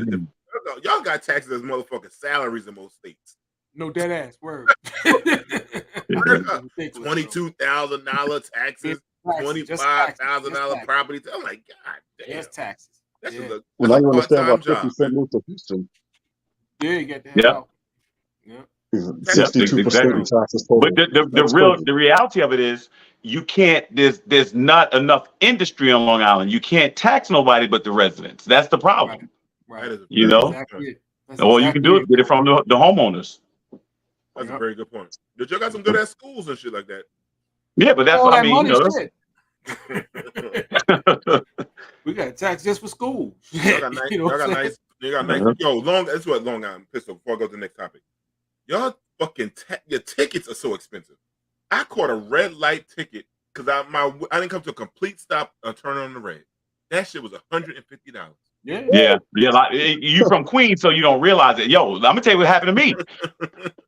taxes as motherfucking salaries in most states. No dead ass word. $22,000 taxes, $25,000 property. I'm like, God damn. Yes, taxes. That's Yeah. Well, now you understand why part-time 50 Cent moved to Houston. Yeah, you get the hell out. Yeah. 62% Exactly. in taxes total. But the reality of it is you can't. There's not enough industry on Long Island. You can't tax nobody but the residents. That's the problem. Right. You know. Exactly. All you can do is get it from the homeowners. That's a very good point. But y'all got some good ass schools and shit like that. Yeah, but that's what I mean. We got tax just for school. Y'all got nice. Y'all got nice. Yo, that's what Long Island pistol. Before I go to the next topic, y'all fucking your tickets are so expensive. I caught a red light ticket because I didn't come to a complete stop and turn on the red. That shit was $150. Yeah. Like, you from Queens, so you don't realize it. Yo, I'm gonna tell you what happened to me.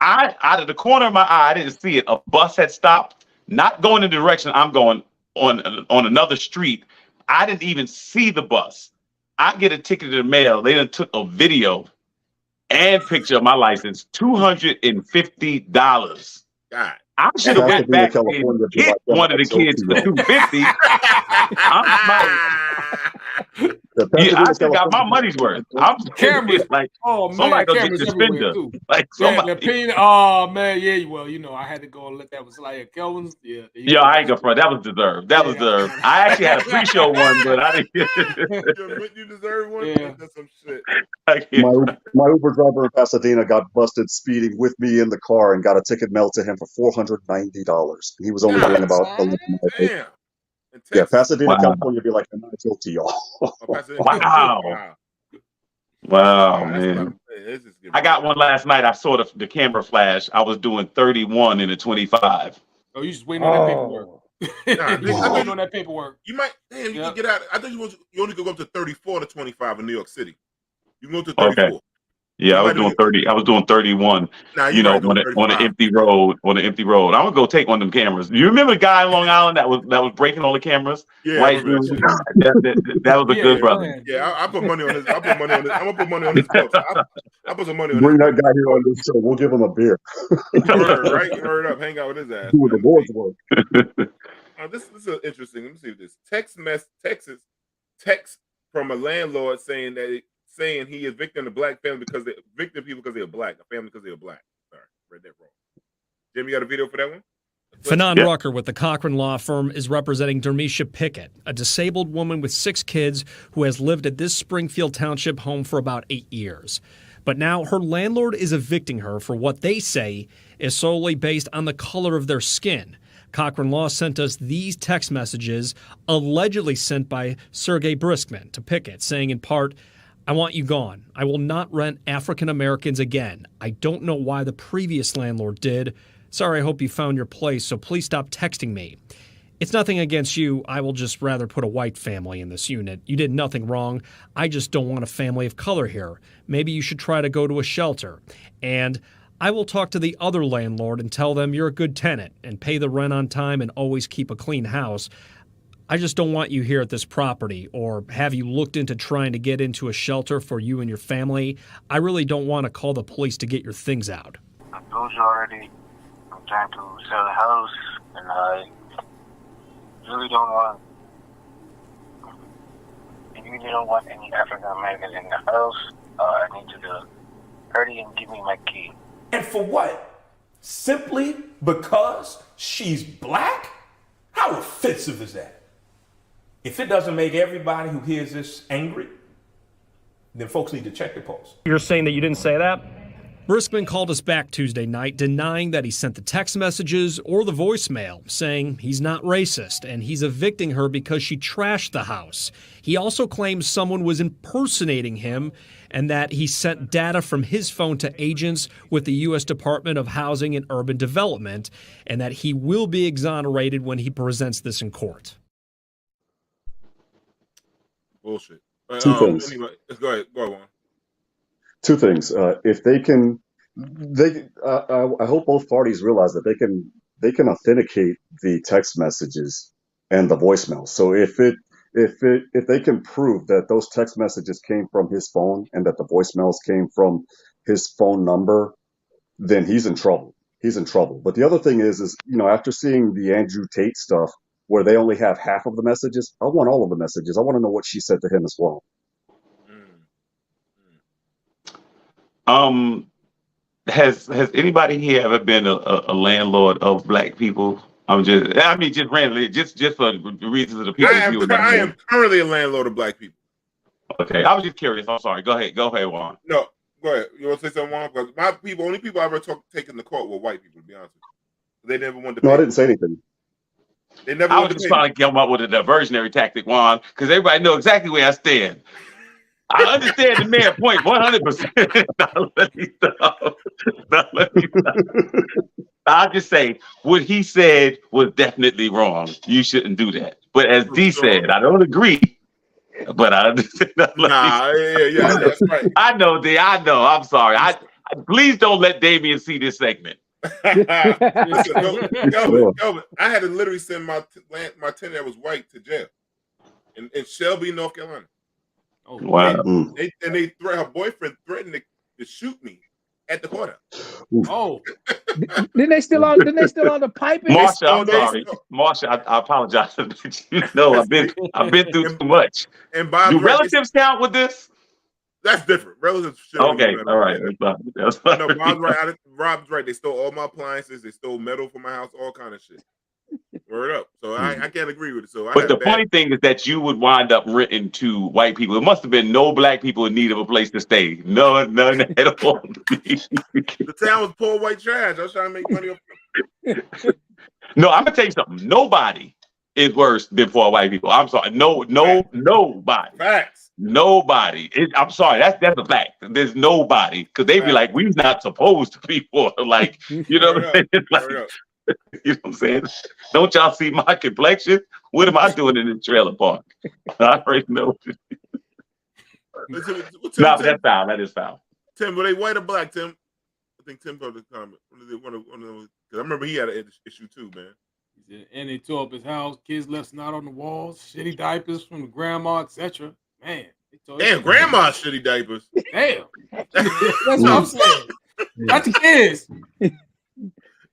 Out of the corner of my eye, I didn't see it. A bus had stopped, not going in the direction I'm going on another street. I didn't even see the bus. I get a ticket in the mail. They done took a video and picture of my license. $250. God. I should have went back and hit one of the kids for $250. I still got my money's worth. I'm cameras. Like, oh man, somebody go get cameras the everywhere spender. too. Like Yeah, somebody. the opinion. Oh man, yeah. Well, you know, I had to go and let that was like Kelvin's. Yeah. Yeah, I ain't gonna front. That was deserved. That was deserved. I actually had a pre-show one, but I didn't. You deserve one. Yeah. That's some shit. My Uber driver in Pasadena got busted speeding with me in the car and got a ticket mailed to him for $490. He was only doing about 11 miles. Damn. Yeah, Pasadena, Wow. California, be like, I'm not guilty, y'all. Wow, man. I got one last night. I saw the camera flash. I was doing 31 in a 25. Oh, you just waiting on that paperwork. You just waiting on that paperwork. You might, damn, you can get out. I think you only could go up to 34 to 25 in New York City. You can go to 34. Okay. Yeah, I was doing 30. I was doing 31. Nah, you know, on an empty road. On an empty road. I'm gonna go take one of them cameras. You remember the guy in Long Island that was breaking all the cameras? Yeah, White dude? That was a good brother. Yeah, I put money on this. I put money on this. I'm gonna put money on this book. I put some money on Bring this. that guy here on this show. We'll give him a beer. Right? Hurry up. Hang out with his ass. Do the Lord's work. This is interesting. Let me see this. Text from a landlord saying he is victim of black family because they victim people because they're black. A family because they're black. Sorry, read that wrong. Jim, you got a video for that one? Fanon Rucker with the Cochran Law Firm is representing Dermisha Pickett, a disabled woman with 6 kids who has lived at this Springfield Township home for about 8 years. But now her landlord is evicting her for what they say is solely based on the color of their skin. Cochran Law sent us these text messages allegedly sent by Sergey Briskman to Pickett, saying in part, "I want you gone. I will not rent African Americans again. I don't know why the previous landlord did. Sorry, I hope you found your place, so please stop texting me. It's nothing against you. I will just rather put a white family in this unit. You did nothing wrong. I just don't want a family of color here. Maybe you should try to go to a shelter. And I will talk to the other landlord and tell them you're a good tenant and pay the rent on time and always keep a clean house. I just don't want you here at this property, or have you looked into trying to get into a shelter for you and your family? I really don't want to call the police to get your things out." I told you already, I'm trying to sell the house, and I really don't want, any African Americans in the house. I need you to hurry and give me my key. And for what? Simply because she's black? How offensive is that? If it doesn't make everybody who hears this angry, then folks need to check their pulse. You're saying that you didn't say that? Briskman called us back Tuesday night denying that he sent the text messages or the voicemail, saying he's not racist and he's evicting her because she trashed the house. He also claims someone was impersonating him and that he sent data from his phone to agents with the U.S. Department of Housing and Urban Development, and that he will be exonerated when he presents this in court. Bullshit. Two things. Anyway, go ahead, Juan. 2 things. If they can, I hope both parties realize that they can authenticate the text messages and the voicemail. So if they can prove that those text messages came from his phone and that the voicemails came from his phone number, then he's in trouble. He's in trouble. But the other thing is after seeing the Andrew Tate stuff where they only have half of the messages, I want all of the messages. I want to know what she said to him as well. Has anybody here ever been a landlord of black people? Just randomly, just for the reasons of the people. I am currently a landlord of black people. Okay, I was just curious. I'm sorry. Go ahead, Juan. No, go ahead. You want to say something, Juan? Because my people, only people I ever taken to court were white people. To be honest with you, they never wanted to. No, I didn't say anything. They never. I was just trying to come up with a diversionary tactic, Juan, because everybody know exactly where I stand. I understand the man point 100%. I'll just say what he said was definitely wrong. You shouldn't do that. But as D said, I don't agree. But I understand. Yeah, that's right. I know, D. I know. I'm sorry. Please don't let Damian see this segment. Listen, Kelvin, I had to literally send my tenant that was white to jail in Shelby, North Carolina. Oh, wow. Her boyfriend threatened to shoot me at the courthouse. Oh. Didn't they still on the piping? Marsha, I'm sorry. Marsha, I apologize. I've been through too much. And Bob, do relatives count with this? That's different. Relatives should. Okay, all right. That's fine. No, Rob's right. Rob's right. They stole all my appliances. They stole metal from my house. All kind of shit. Word up. So I can't agree with it. So, but the funny thing is that you would wind up renting to white people. It must have been no black people in need of a place to stay. None at all. The town was poor white trash. I was trying to make money off. No, I'm gonna tell you something. Nobody is worse than poor white people. I'm sorry. Nobody. Facts. Nobody. I'm sorry. That's a fact. There's nobody, because they be like, we're not supposed to be poor. Like, you know what I'm saying? Like, you know what I'm saying? Don't y'all see my complexion? What am I doing in the trailer park? I already know. But that's foul. That is foul. Tim, were they white or black, Tim? I think Tim put the comment. Because I remember he had an issue too, man. And they tore up his house. Kids left snot on the walls. Shitty diapers from the grandma, etc. Man. Damn, grandma's shitty diapers. Damn. That's what I'm saying. Not the kids.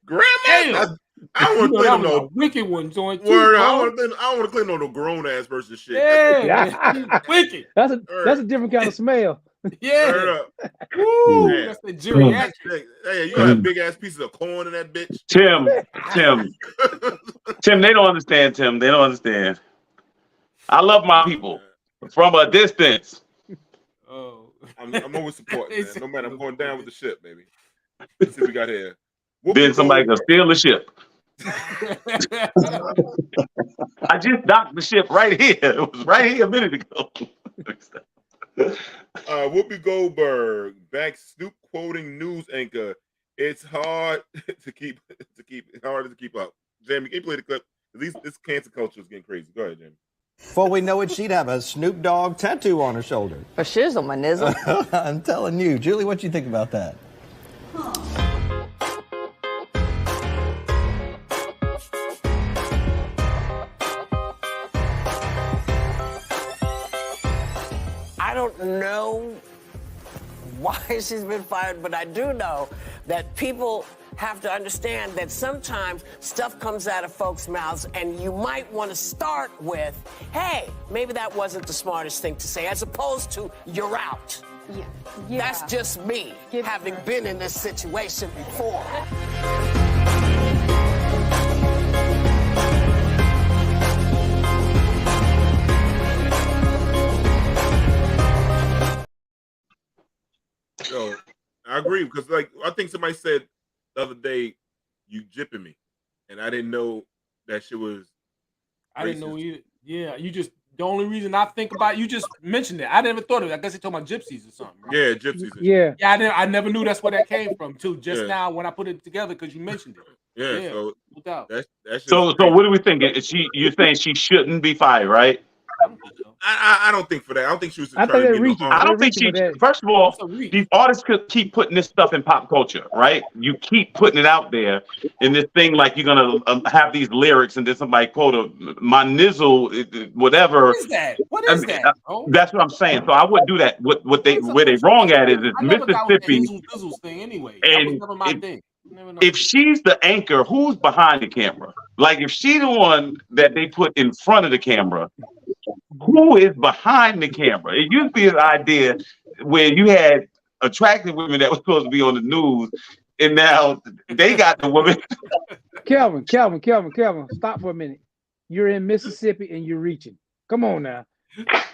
Grandma, I don't want to clean no wicked one joint. Word, I want to clean no grown ass person shit. Yeah, wicked. That's a different kind of smell. Yeah. Woo, that's the geriatric. Hey, you have big ass pieces of corn in that bitch. Tim, they don't understand. Tim, they don't understand. I love my people from a distance. Oh, I'm always supporting, man. No matter, I'm going down with the ship, baby. Let's see what we got here. Then somebody can steal the ship. I just docked the ship right here. It was right here a minute ago. Whoopi Goldberg back Snoop quoting news anchor. It's hard to keep up. Jamie, can you play the clip? At least this cancel culture is getting crazy. Go ahead, Jamie. Before we know it, she'd have a Snoop Dogg tattoo on her shoulder. A shizzle, my nizzle. I'm telling you. Julie, what do you think about that? I don't know why she's been fired, but I do know that people have to understand that sometimes stuff comes out of folks' mouths and you might want to start with, hey, maybe that wasn't the smartest thing to say, as opposed to, you're out. Yeah. That's just me, having been in this situation before. So I agree, because like I think somebody said the other day, you jipping me, and I didn't know that shit was. I didn't know either. Yeah, you just the only reason I think about you just mentioned it. I never thought of it. I guess they talking about gypsies or something. Right? Yeah, gypsies. Yeah. Yeah, I never knew that's where that came from too. Just now when I put it together because you mentioned it. Yeah, so no doubt. That's So what do we think? You're saying she shouldn't be fired, right? I don't think for that. I don't think she was. I think they're reaching. I don't think she. First of all, these artists could keep putting this stuff in pop culture, right? You keep putting it out there in this thing, like you're gonna have these lyrics, and then somebody quote a my nizzle, whatever. What is that? What is that? That's what I'm saying. So I wouldn't do that. Where they wrong at is Mississippi. Thing anyway. And that was never my thing. If she's the anchor, who's behind the camera? Like if she's the one that they put in front of the camera, who is behind the camera? It used to be an idea where you had attractive women that were supposed to be on the news, and now they got the women. Kelvin, stop for a minute. You're in Mississippi and you're reaching. Come on now.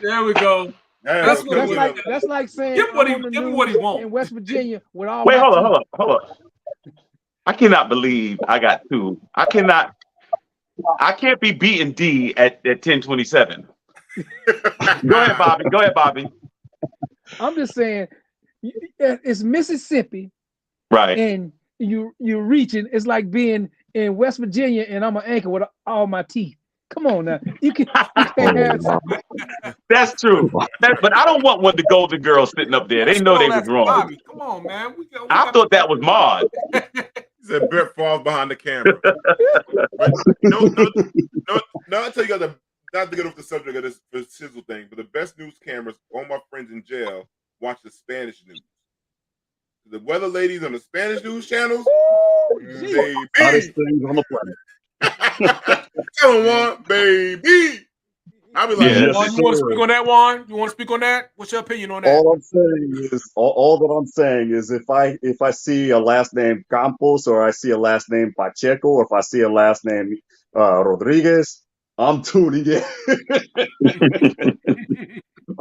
There we go. That's like saying give him what he wants in West Virginia with all. Wait, hold on. I cannot believe I got two. I can't be beating D at 10:27. Go ahead, Bobby. I'm just saying, it's Mississippi, right? And you're reaching. It's like being in West Virginia, and I'm an anchor with all my teeth. Come on now, you can't have something. That's true. But I don't want one of the Golden Girls sitting up there. They know they was wrong. Bobby, come on, man. I thought that was Maude. He said Brett falls behind the camera. No, I tell you guys, not to get off the subject of this sizzle thing, but the best news cameras, all my friends in jail watch the Spanish news. The weather ladies on the Spanish news channels, baby. Hottest things on the planet. Tell them one, baby. I'll be like, you want to speak on that, Juan? You want to speak on that? What's your opinion on that? All that I'm saying is if I see a last name Campos, or I see a last name Pacheco, or if I see a last name Rodriguez, I'm tuning in.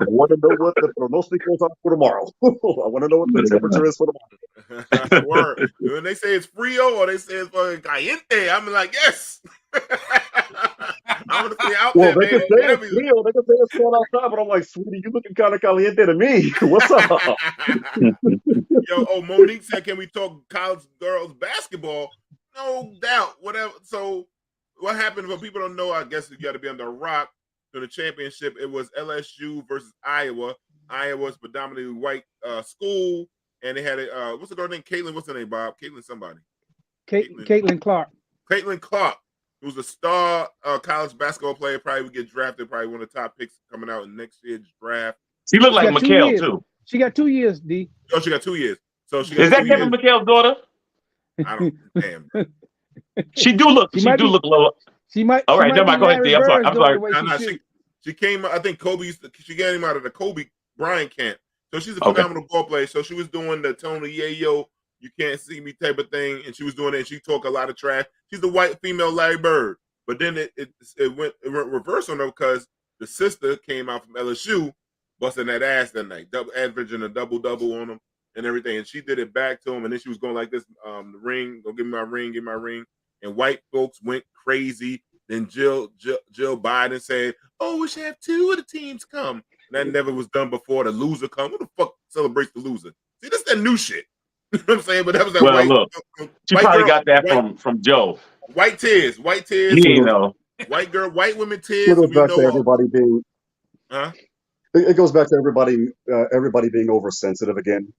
I want to know what the pronosticos are for tomorrow. I want to know what the temperature is for tomorrow. Word. When they say it's frio or they say it's fucking caliente, I'm like, yes. I want to stay out there, They can say it's frio. They can say it's cold outside, but I'm like, sweetie, you looking kind of caliente to me. What's up? Monique said, can we talk college girls basketball? No doubt. Whatever. So what happened, for people don't know, I guess you got to be under a rock. To the championship, it was LSU versus Iowa. Iowa's predominantly white school, and they had a what's the girl name? Caitlin. What's her name, Bob? Caitlin somebody. Caitlin Clark. Caitlin Clark, who's a star college basketball player, probably would get drafted, probably one of the top picks coming out in next year's draft. She looked like McHale too. She got 2 years, D. Oh, she got 2 years. So she got is that Kevin McHale's daughter? I don't. Damn. She do look low. She might. All right, never mind. Go ahead, D. I'm sorry. She came. I think she got him out of the Kobe Bryant camp. So she's a phenomenal ball player. So she was doing the Tony Yayo you can't see me type of thing, and she was doing it, and she talked a lot of trash. She's the white female Larry Bird, but then it went reverse on her because the sister came out from LSU, busting that ass that night, averaging a double on them and everything, and she did it back to him, and then she was going like this, the ring, go give me my ring, and white folks went crazy. Then Jill Biden said, "Oh, we should have 2 of the teams come." And that never was done before. The loser come. Who the fuck celebrates the loser? See, this is that new shit. You know what I'm saying? But that was that Well, look, she probably got that from Joe. White tears. You know. White girl, white women tears. It goes back to everybody being. Huh? It goes back to everybody being oversensitive again,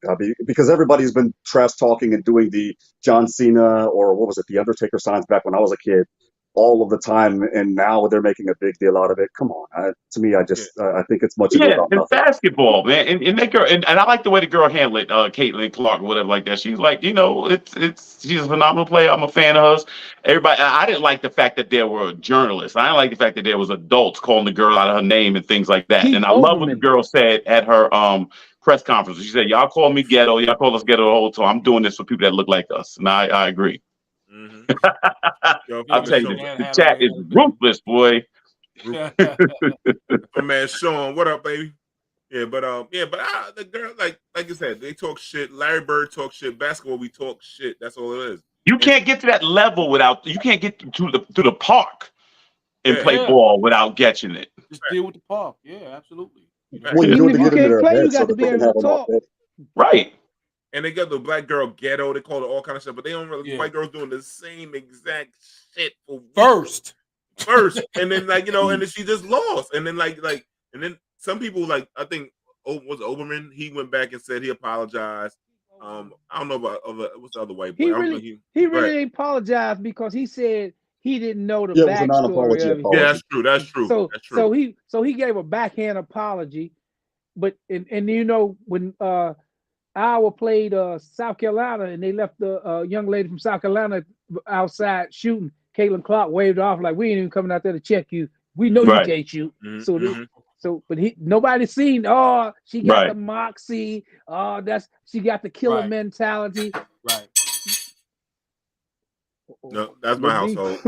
because everybody's been trash talking and doing the John Cena or what was it, the Undertaker signs back when I was a kid, all of the time, and now they're making a big deal out of it. Come on, to me, I think it's much ado about it's nothing. basketball, man, and that girl, and I like the way the girl handled it, Caitlin Clark or whatever like that. She's like, she's a phenomenal player. I'm a fan of hers. Everybody, I didn't like the fact that there were journalists. I didn't like the fact that there was adults calling the girl out of her name and things like that. And I love what the girl said at her press conference. She said, "Y'all call me ghetto. Y'all call us ghetto the whole time. I'm doing this for people that look like us." And I agree. I'll tell you, the chat is ruthless, boy. My man Sean, what up, baby? But the girl, like you said, they talk shit. Larry Bird talk shit. Basketball, we talk shit. That's all it is. You can't get to that level you can't get to the park and play ball without catching it. Just deal with the park. Yeah, absolutely. Well, you Even if you can't play, you got to be able to talk. Right. And they got the black girl ghetto. They call it all kind of stuff, but they don't really. White girls doing the same exact shit for first, and then and then she just lost, and then and then some people I think was Oberman. He went back and said he apologized. I don't know about what's the other white boy. He really apologized because he said he didn't know the it was a backstory non-apology of it. Yeah, that's true. So he gave a backhand apology, but and when Iowa played South Carolina and they left the young lady from South Carolina outside shooting, Caitlin Clark waved off like, "We ain't even coming out there to check you. We know you can't shoot." But nobody seen. Oh, she got the moxie. Oh, she got the killer mentality. Right. No, that's my household.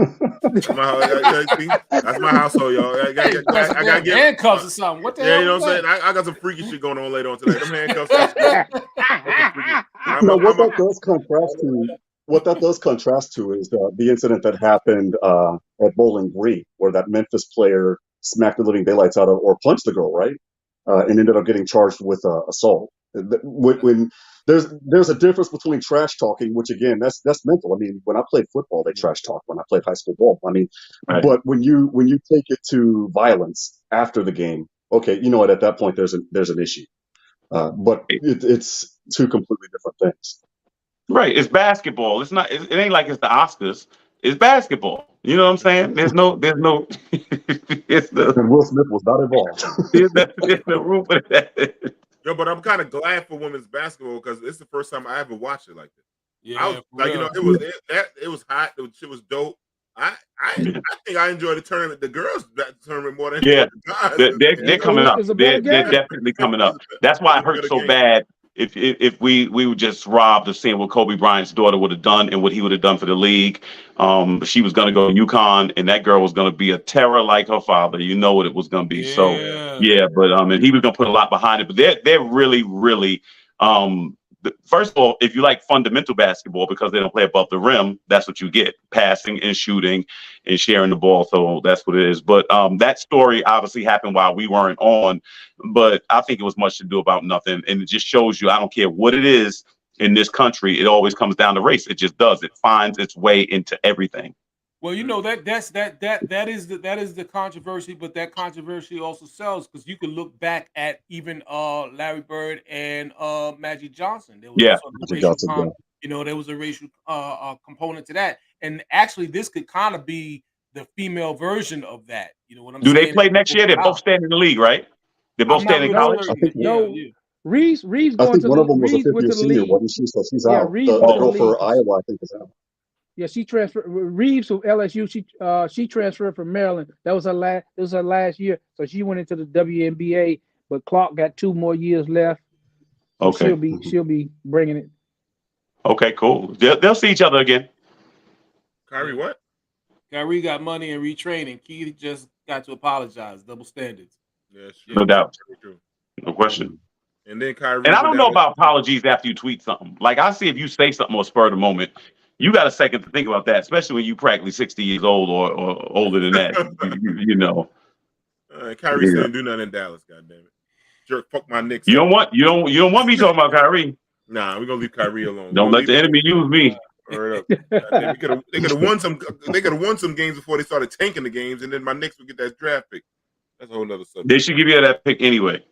That's my household, y'all. I gotta get handcuffs or something. What the hell? You know what I'm saying? I got some freaky shit going on later on today. Them handcuffs. What that does contrast to is the incident that happened at Bowling Green, where that Memphis player smacked the living daylights out of or punched the girl, right, and ended up getting charged with assault. When there's a difference between trash talking, which again that's mental. I mean, when I played football, they trash talk. When I played high school ball, I mean, but when you take it to violence after the game, okay, you know what? At that point, there's an issue. But it's two completely different things. Right. It's basketball. It's not. It ain't like it's the Oscars. It's basketball. You know what I'm saying? There's no. And Will Smith was not involved. There's no room for that. Yo, but I'm kind of glad for women's basketball because it's the first time I ever watched it like this. Yeah, it was hot. The shit was dope. I think I enjoyed the tournament, the girls' tournament more than the guys. They're coming up. They're definitely coming up. That's why it hurt so bad. If we were just robbed of seeing what Kobe Bryant's daughter would have done and what he would have done for the league. She was going to go to UConn, and that girl was going to be a terror like her father. You know what it was going to be. So but and he was going to put a lot behind it. But they're really, really. First of all, if you like fundamental basketball, because they don't play above the rim, that's what you get: passing and shooting and sharing the ball. So that's what it is. But that story obviously happened while we weren't on. But I think it was much to do about nothing, and it just shows you I don't care what it is in this country. It always comes down to race. It just does. It finds its way into everything. Well, you know that is the controversy, but that controversy also sells because you can look back at even Larry Bird and Magic Johnson. There was there was a racial component to that, and actually this could kind of be the female version of that. You know what I'm saying? Do they play next year? They're both staying in the league, right? They're both staying in college. Reeves going I think to one of them was a Reeves fifth-year senior, league. wasn't she? So she's out. Reeves The girl for Iowa, I think, is out. Yeah, she transferred. Reeves from LSU. She transferred from Maryland. That was her last. It was her last year, so she went into the WNBA. But Clark got 2 more years left. So Okay, she'll be bringing it. Okay, cool. They'll see each other again. Kyrie, what? Kyrie got money and retraining. Keith just got to apologize. Double standards. Yeah, No doubt. True. No question. And then Kyrie. And I don't know about apologies after you tweet something. Like, I see if you say something or spur of the moment, you got a second to think about that, especially when you practically 60 years old or older than that. you know. Kyrie still didn't do nothing in Dallas. Goddamn it. Jerk, fuck my Knicks. You don't want me talking about Kyrie. Nah, we're gonna leave Kyrie alone. Don't let the enemy use me. Word up. They could have won some. They could have won some games before they started tanking the games, and then my Knicks would get that draft pick. That's a whole nother subject. They should give you that pick anyway.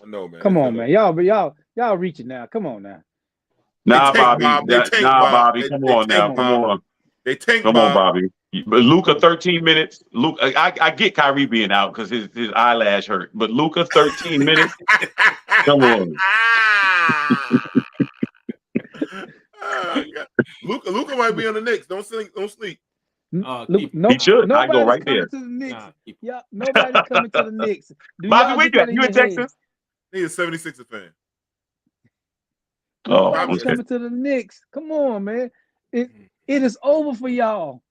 I know, man. Come on, man. Y'all reaching now. Come on now. Nah, tank, Bobby. Bob. Bobby. They Come on tank, now. Come on. They tank. Come on, Bobby. But Luka, 13 minutes. Luka, I get Kyrie being out because his eyelash hurt. But Luka, 13 minutes. Come on. Luka might be on the Knicks. Don't sleep. He should. I go right there. To the Knicks. Yeah, nobody's coming to the Knicks. Bobby, where you at? You in Texas? He's a 76er fan. Oh, nobody's coming to the Knicks. Come on, man. It is over for y'all.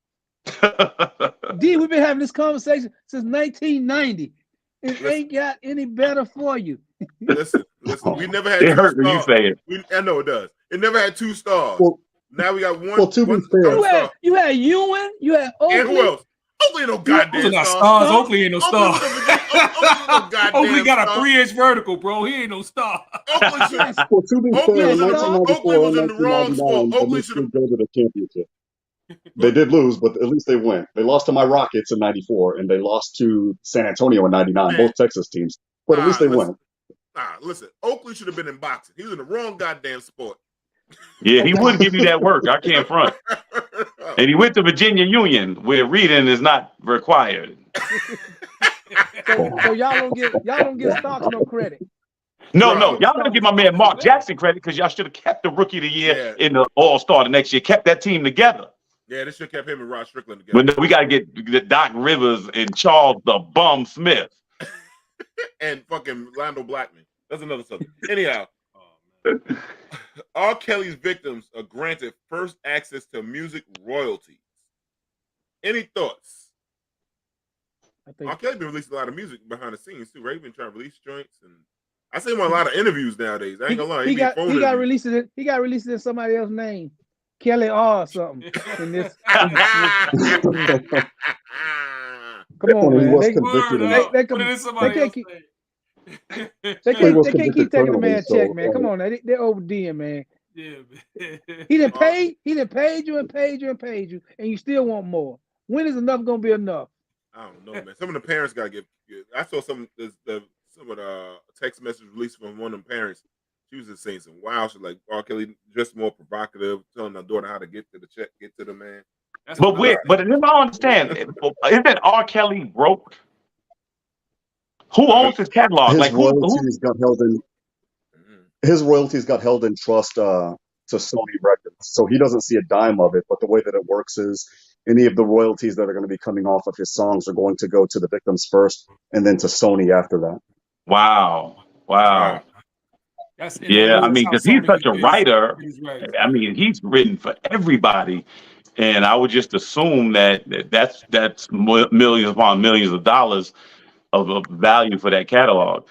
D, we've been having this conversation since 1990. It ain't got any better for you. Listen. We never had. It hurt when you say it. I know it does. It never had two stars. Well, now we got one. Well, to be fair, you had Ewing, you had Oakley. And who else? Oakley ain't no goddamn Those are not star. stars. Oakley ain't no star. Oakley got a star. 3-inch vertical, bro. He ain't no star. well, to be fair, in 1994 and 1999, the Knicks did go to the championship. They did lose, but at least they went. They lost to my Rockets in '94, and they lost to San Antonio in '99, both Texas teams. But at least they went. Listen, Oakley should have been in boxing. He was in the wrong goddamn sport. Yeah, he wouldn't give you that work. I can't front. And he went to Virginia Union, where reading is not required. So y'all don't give Stocks no credit. No, y'all gotta give my man Mark Jackson credit because y'all should have kept the Rookie of the Year in the All-Star the next year. Kept that team together. Yeah, they should have kept him and Rod Strickland together. But we gotta get Doc Rivers and Charles the Bum Smith and fucking Lando Blackman. That's another subject. Anyhow, R. Kelly's victims are granted first access to music royalties. Any thoughts? R. Kelly been releasing a lot of music behind the scenes too, right? He been trying to release joints, and I see him on a lot of interviews nowadays. I ain't gonna lie. He got released in somebody else's name, Kelly R. or something. In this. Come on, man. They can't keep. They can't keep taking the man check, man. Come on, they're ODing, man. Yeah, man. He done paid you, and you still want more. When is enough gonna be enough? I don't know, man. Some of the parents gotta get. I saw some of the text message released from one of them parents. She was just saying some wild shit, like R. Kelly just more provocative, telling her daughter how to get to the check, get to the man. But I don't understand. Isn't R. Kelly broke? Who owns his catalog? His royalties got held in trust to Sony Records, so he doesn't see a dime of it. But the way that it works is any of the royalties that are going to be coming off of his songs are going to go to the victims first, and then to Sony after that. Wow. Yeah, I mean, because he's such a writer. I mean, he's written for everybody, and I would just assume that's millions upon millions of dollars of value for that catalog.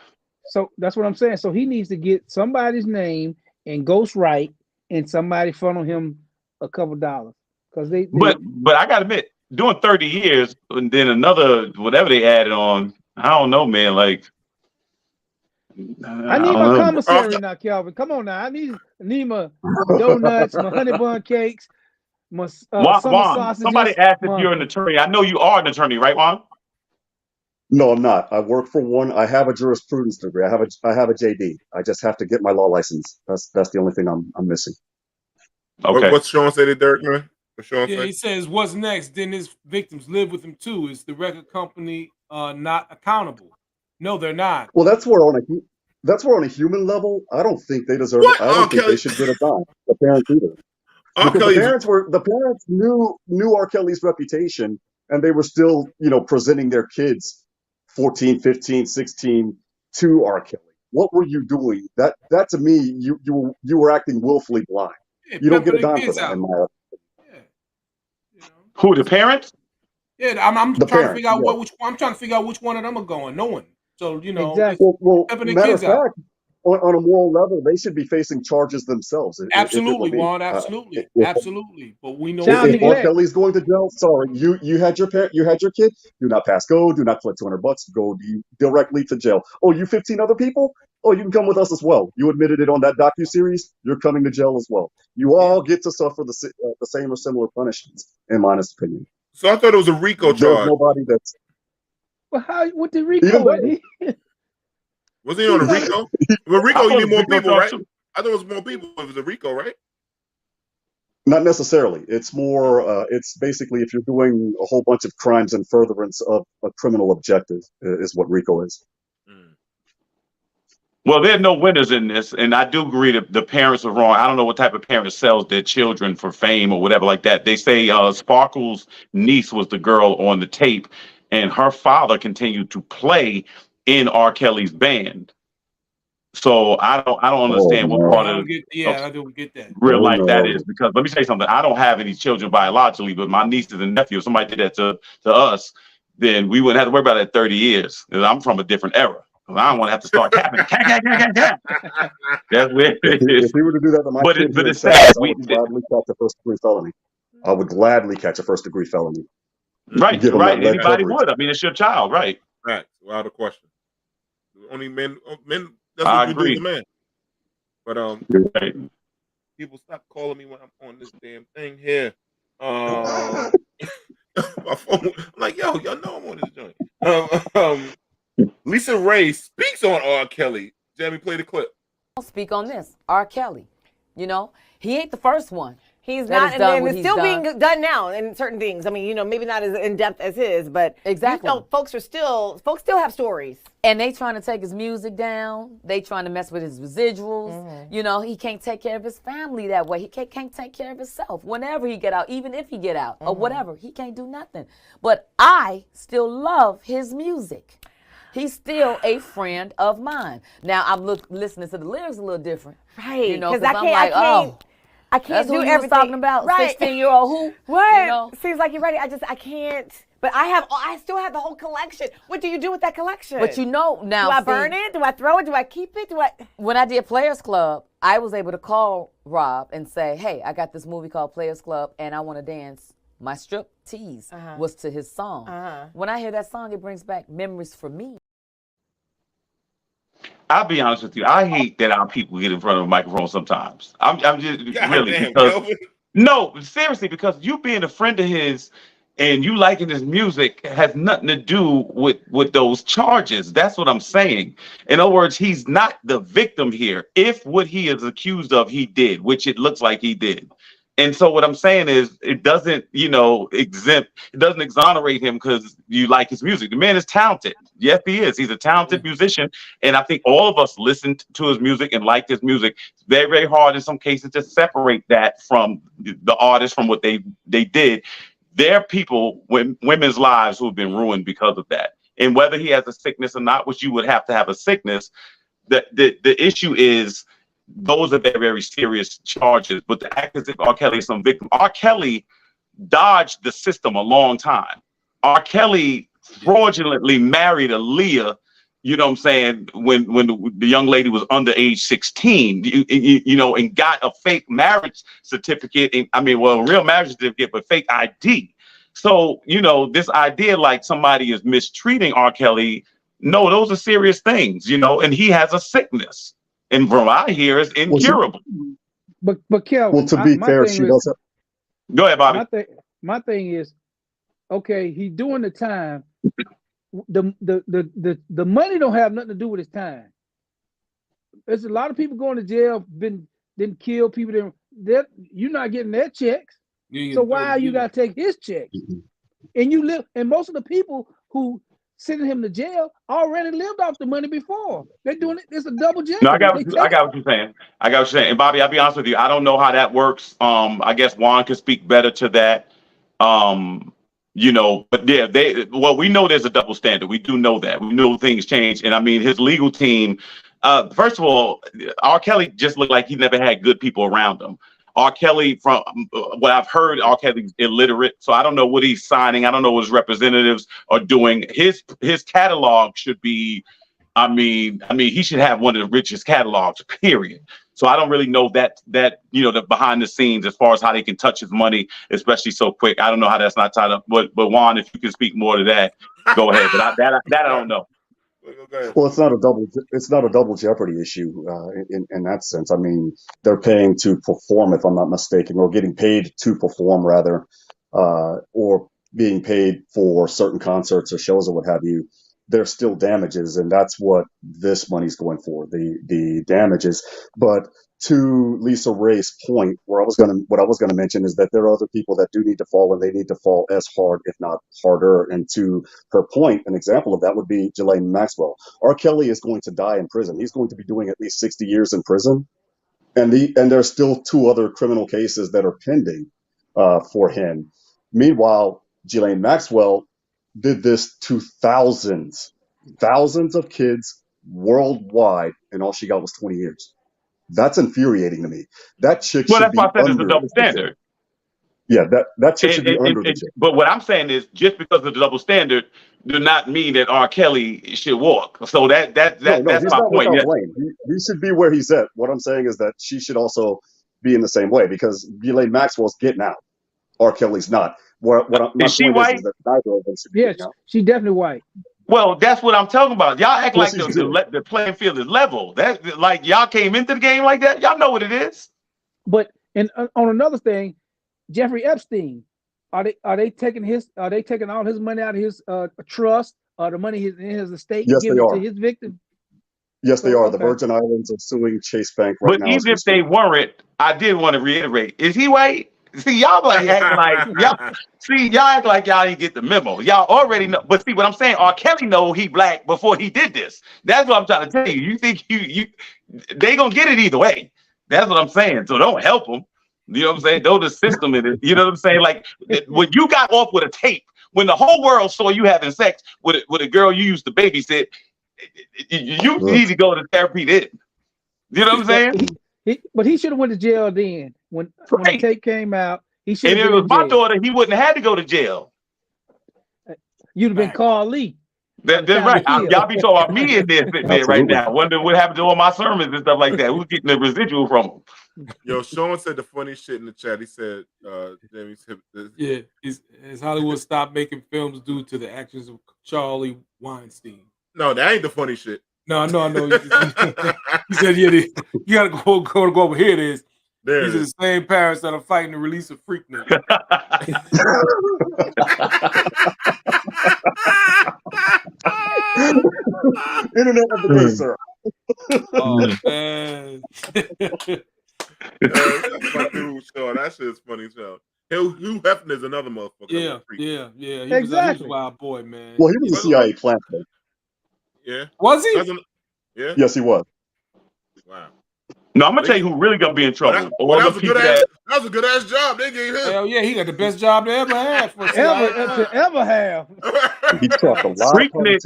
So that's what I'm saying. So he needs to get somebody's name and ghostwrite, and somebody funnel him a couple dollars because they. But I gotta admit, doing 30 years and then another whatever they added on, I don't know, man. Like. I need my commissary now, Calvin. Come on now. I need my donuts, my honey bun cakes, my summer sausages. Somebody asked if you're an attorney. I know you are an attorney, right, Juan? No, I'm not. I work for one. I have a jurisprudence degree. I have a JD. I just have to get my law license. That's the only thing I'm missing. Okay. What's Sean say to Derek, man? What's Sean say? He says, "What's next? Then his victims live with him too. Is the record company not accountable?" No, they're not. Well, that's where on a human level, I don't think they deserve it. I don't think they should get a dime. The parents either. Because the parents knew R. Kelly's reputation, and they were still, presenting their kids 14, 15, 16 to R. Kelly. What were you doing? That to me, you were acting willfully blind. You don't get a pimping the dime for kids that, out. in my Who, the parents? Yeah, I'm The trying to parents, figure out yeah. I'm trying to figure out which one of them are going, knowing. So Exactly. Well, pimping the matter of kids out. fact, on a moral level, they should be facing charges themselves. If it Absolutely, were me. Juan. Absolutely, If- absolutely. But we know If R. Kelly's going to jail, sorry, you had your parent, you had your kid. Do not pass go. Do not collect $200. Go directly to jail. Oh, you 15 other people? Oh, you can come with us as well. You admitted it on that docu-series. You're coming to jail as well. You all get to suffer the same or similar punishments, in my honest opinion. So I thought it was a RICO There's charge. nobody that's Well, what did Either Rico? way. Was he on a RICO? Well, RICO, I you thought need it more was RICO people, right? charge, too. I thought it was more people. It was a RICO, right? not necessarily. It's more. It's basically if you're doing a whole bunch of crimes in furtherance of a criminal objective is what RICO is. Well, there are no winners in this, and I do agree that the parents are wrong. I don't know what type of parent sells their children for fame or whatever like that. They say Sparkle's niece was the girl on the tape, and her father continued to play in R. Kelly's band. So I don't understand what part of I don't get that. real life that is, because let me say something. I don't have any children biologically, but my nieces and nephews, if somebody did that to us, then we wouldn't have to worry about it 30 years. And I'm from a different era. I don't want to have to start capping. That's weird. If we were to do that to my kid, But here it's in sad. Texas, I would gladly catch a first-degree felony. I would gladly catch a first-degree felony. Right, Get 'em right. that lead Anybody coverage. would. I mean, it's your child, right? Right. Without a question. Only men. That's I what you agree. do to men. But You're right. people stop calling me when I'm on this damn thing here. My phone. I'm like, yo, y'all know I'm on this joint. Lisa Ray speaks on R. Kelly. Jamie, play the clip. I'll speak on this. R. Kelly, you know, he ain't the first one. He's that not, has done and what it's he's still done. being done now in certain things. I mean, you know, maybe not as in depth as his, but Exactly. you know, folks still have stories. And they trying to take his music down. They trying to mess with his residuals. You know, he can't take care of his family that way. He can't take care of himself. Whenever he get out, even if he get out or whatever, he can't do nothing. But I still love his music. He's still a friend of mine. Now I'm listening to the lyrics a little different, Right? You know, Because because I'm like, I can't that's do who you was everything. talking about, Right. 16-year-old who? What? You know? Seems like you're ready. I can't. But I still have the whole collection. What do you do with that collection? But you know now, do I see, burn it? Do I throw it? Do I keep it? When I did Players Club, I was able to call Rob and say, hey, I got this movie called Players Club and I want to dance. My strip tease was to his song. When I hear that song, it brings back memories for me. I'll be honest with you. I hate that our people get in front of a microphone sometimes. I'm just really damn, because Kelvin. no, seriously, because you being a friend of his and you liking his music has nothing to do with those charges. That's what I'm saying. In other words, he's not the victim here. If what he is accused of, he did, which it looks like he did. And so what I'm saying is it doesn't, it doesn't exonerate him because you like his music. The man is talented. Yes, he is. He's a talented musician. And I think all of us listened to his music and liked his music. It's very, very hard in some cases to separate that from the artist, from what they did. There are people, women's lives who have been ruined because of that. And whether he has a sickness or not, which you would have to have a sickness, the issue is those are very, very serious charges. But the act as if R. Kelly is some victim. R. Kelly dodged the system a long time. R. Kelly fraudulently married Aaliyah, you know what I'm saying, when the young lady was under age 16, and got a fake marriage certificate. A real marriage certificate, but fake ID. So, this idea like somebody is mistreating R. Kelly, no, those are serious things, and he has a sickness. And from what I hear, is incurable. But Kelvin, Well, to be fair, she doesn't. Go ahead, Bobby. My thing is, okay, he's doing the time. The money don't have nothing to do with his time. There's a lot of people going to jail, been killed people. You're not getting their checks. So why you gotta take his checks? And most of the people who sending him to jail already lived off the money before. They're doing it. It's a double jeopardy. No, I got what you're saying. And Bobby, I'll be honest with you. I don't know how that works. I guess Juan could speak better to that. But yeah, we know there's a double standard. We do know that. We know things change. And his legal team, first of all, R. Kelly just looked like he never had good people around him. R. Kelly, from what I've heard, R. Kelly's illiterate, so I don't know what he's signing. I don't know what his representatives are doing. His catalog should be, I mean, he should have one of the richest catalogs, period. So I don't really know that the behind the scenes as far as how they can touch his money, especially so quick. I don't know how that's not tied up. But Juan, if you can speak more to that, go ahead. But I don't know. Well, it's not a double jeopardy issue in that sense. I mean, they're paying to perform, if I'm not mistaken, or getting paid to perform rather, or being paid for certain concerts or shows or what have you. There's still damages, and that's what this money's going for, the damages. But to Lisa Ray's point, what I was gonna mention is that there are other people that do need to fall, and they need to fall as hard, if not harder. And to her point, an example of that would be Ghislaine Maxwell. R. Kelly is going to die in prison. He's going to be doing at least 60 years in prison, and there's still 2 other criminal cases that are pending for him. Meanwhile, Ghislaine Maxwell did this to thousands of kids worldwide, and all she got was 20 years. That's infuriating to me. That chick should Well, that's be why I said it's a under double standard. Yeah, that chick should be under the jail. But what I'm saying is, just because of the double standard, do not mean that R. Kelly should walk. So that's No, my he's not point. without Yeah. blame. He should be where he's at. What I'm saying is that she should also be in the same way, because Ghislaine Maxwell's getting out. R. Kelly's not. My Is she point white? is that neither of them should be Yeah, getting out. she definitely white. Well, that's what I'm talking about. Y'all act Yes, like she's good. the playing field is level. That like y'all came into the game like that. Y'all know what it is. But on another thing, Jeffrey Epstein, are they taking all his money out of his trust, or the money in his estate, Yes, giving they it are. to his victim? Yes, they are. The Okay. Virgin Islands are suing Chase Bank right But now. even if they weren't, I did want to reiterate: is he white? See, y'all like act like y'all. See, y'all act like y'all didn't get the memo. Y'all already know. But see, what I'm saying, R. Kelly know he black before he did this. That's what I'm trying to tell you. You think they gonna get it either way. That's what I'm saying. So don't help them. You know what I'm saying? Know the system in it. You know what I'm saying? Like when you got off with a tape, when the whole world saw you having sex with a girl you used to babysit, you need to go to therapy then. You know what I'm saying? But he should have went to jail then. When the tape came out, he should And have if been it in was my jail. daughter, he wouldn't have had to go to jail. You'd have been Carl Lee. That's right. Y'all be talking about me in there sitting there right now. Wonder what happened to all my sermons and stuff like that. Who's getting the residual from them? Yo, Sean said the funny shit in the chat. He said, Jamie said, Yeah, has Hollywood stopped making films due to the actions of Charlie Weinstein? no, that ain't the funny shit. No, I know. He said, "Yeah, you gotta go over here." It is. There These it are the same parents that are fighting the release of Freaknik. Internet of the day, sir. Oh man. That's my dude, Sean. That shit's funny, Sean. Hugh Hefner is another motherfucker. Yeah. He Exactly. was a wild boy, man. Well, he was a CIA plant. Yeah. Was he? Yeah. Yes, he was. Wow. No, I'm gonna tell you who really gonna be in trouble. All that the was a people that was a good ass job they gave him. Hell yeah, he got the best job they ever had for ever have. He talked a lot of politics.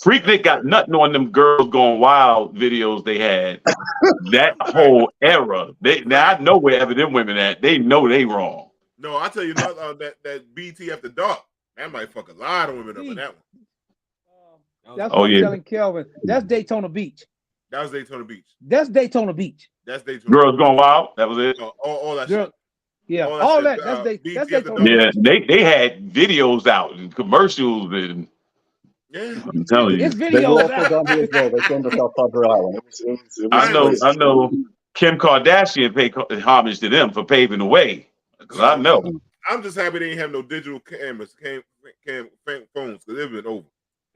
Freaknik got nothing on them Girls Gone Wild videos they had. That whole era. Now I know wherever them women at. They know they wrong. No, I tell you that BT After Dark, that might fuck a lot of women up in that one. That's what I'm telling Kelvin. That's Daytona Beach. That was Daytona Beach. That's Daytona Beach. That's Daytona. Girls Gone Wild. That was it. All that Girl, shit. yeah, all that all shit, that. That's BT Daytona. Yeah, they had videos out and commercials and I'm telling you. It's They videos were also out. down here as well. They came to South Padre Island. It was I crazy. know Kim Kardashian paid homage to them for paving the way. 'Cause I know. I'm just happy they didn't have no digital cameras, phones, because it would have been over.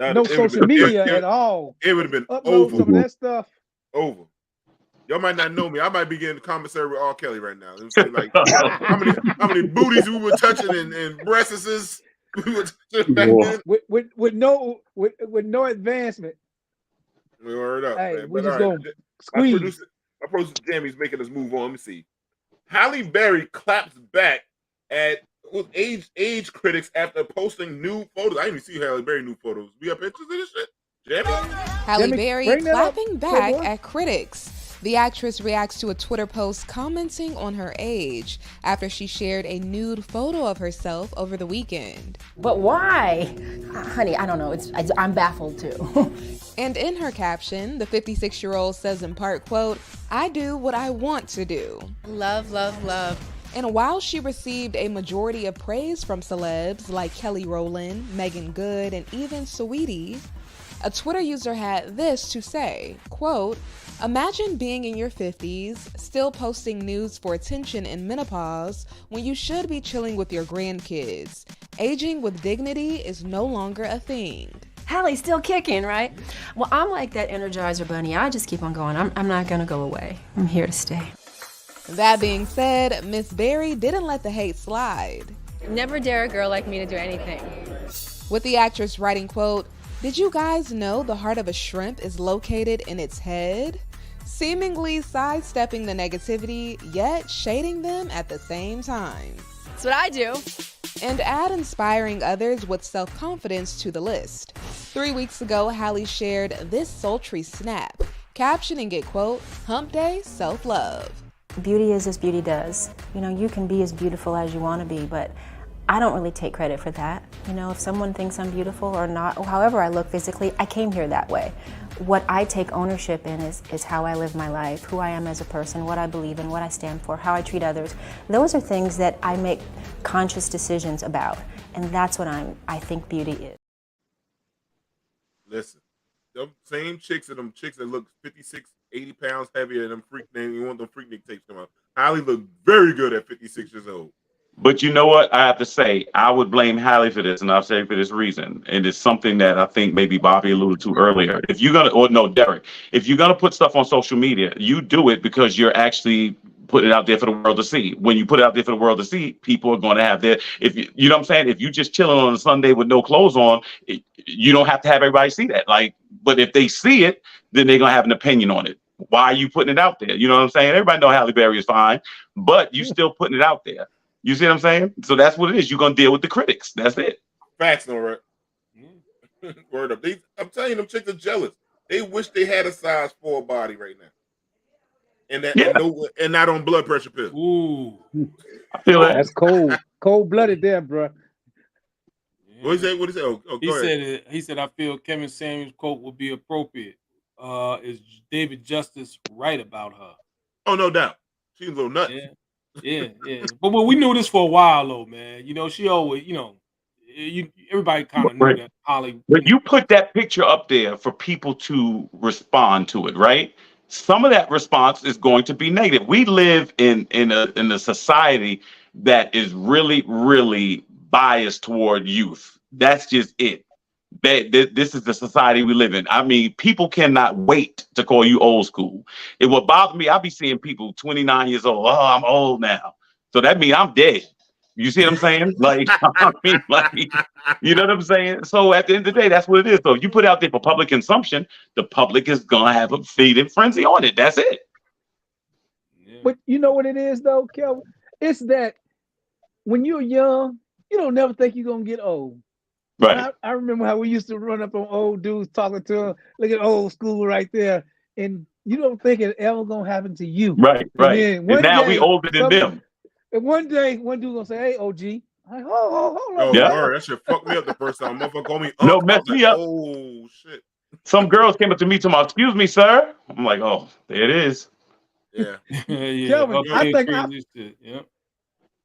No social media at all. It would have been Upload over. some of that stuff. Over. Y'all might not know me. I might be getting the commissary with R. Kelly right now. Say, like how many booties we were touching and breasts we were touching back then. With no advancement. We were up. Hey, Man. we But just all right, gonna squeeze. My producer Jamie's making us move on. Let me see. Halle Berry claps back at age critics after posting new photos. I didn't even see Halle Berry new photos. We have pictures of this shit? Jamie? Halle Berry clapping back at critics The actress reacts to a Twitter post commenting on her age after she shared a nude photo of herself over the weekend. But why? Honey, I don't know. I'm baffled too. And in her caption, the 56-year-old says in part, quote, "I do what I want to do." Love, love, love. And while she received a majority of praise from celebs like Kelly Rowland, Megan Good, and even Saweetie, a Twitter user had this to say, quote, "Imagine being in your 50s, still posting news for attention in menopause when you should be chilling with your grandkids. Aging with dignity is no longer a thing." Hallie's still kicking, right? Well, I'm like that Energizer bunny. I just keep on going. I'm not gonna go away. I'm here to stay. That being said, Miss Berry didn't let the hate slide. Never dare a girl like me to do anything. With the actress writing, quote, "Did you guys know the heart of a shrimp is located in its head?" Seemingly sidestepping the negativity, yet shading them at the same time. That's what I do. And add inspiring others with self-confidence to the list. 3 weeks ago, Halle shared this sultry snap, captioning it, quote, "Hump Day Self-Love." Beauty is as beauty does. You know, you can be as beautiful as you want to be, but I don't really take credit for that. You know, if someone thinks I'm beautiful or not, or however I look physically, I came here that way. What I take ownership in is how I live my life, who I am as a person, what I believe in, what I stand for, how I treat others. Those are things that I make conscious decisions about, and that's what I think beauty is. Listen, them same chicks and them chicks that look 56, 80 pounds heavier than them you want them Freaknik tapes come out. Halle looked very good at 56 years old. But you know what? I have to say, I would blame Halle for this, and I'll say for this reason. And it's something that I think maybe Bobby alluded to earlier. If you're going to, or no, Derek, if you're going to put stuff on social media, you do it because you're actually putting it out there for the world to see. When you put it out there for the world to see, people are going to have their, if you know what I'm saying? If you just chilling on a Sunday with no clothes on, you don't have to have everybody see that. Like, but if they see it, then they're going to have an opinion on it. Why are you putting it out there? You know what I'm saying? Everybody know Halle Berry is fine, but you still putting it out there. You see what I'm saying? So that's what it is. You're going to deal with the critics. That's it. Facts, no, right? Word up. I'm telling you, them chicks are jealous. They wish they had a size 4 body right now. And that and not on blood pressure pills. Ooh. I feel that. That's cold. Cold-blooded there, bro. What is that? What is that? Oh, He go ahead. he said, "I feel Kevin Samuels' quote would be appropriate. Is David Justice right about her?" Oh, no doubt. She's a little nuts. Yeah. But we knew this for a while, though, man. You know, she always, everybody kind of knew that Halle. But you put that picture up there for people to respond to it, right? Some of that response is going to be negative. We live in a society that is really, really biased toward youth. That's just it. This is the society we live in. I mean, people cannot wait to call you old school. It would bother me. I'll be seeing people 29 years old. Oh, I'm old now. So that means I'm dead. You see what I'm saying? Like, I mean, like, you know what I'm saying? So at the end of the day, that's what it is. So if you put it out there for public consumption, the public is going to have a feeding frenzy on it. That's it. But you know what it is, though, Kelvin? It's that when you're young, you don't never think you're going to get old. Right. I remember how we used to run up on old dudes talking to them. Look at old school right there. And you don't think it ever going to happen to you. Right. And now we older than them. And one day, one dude going to say, "Hey, OG." I'm like, hold on. Oh, word. That shit fucked me up the first time. Motherfucker called me. No, mess me up. Oh, shit. Some girls came up to me to my, "Excuse me, sir." I'm like, oh, there it is. Yeah. Kelvin, I think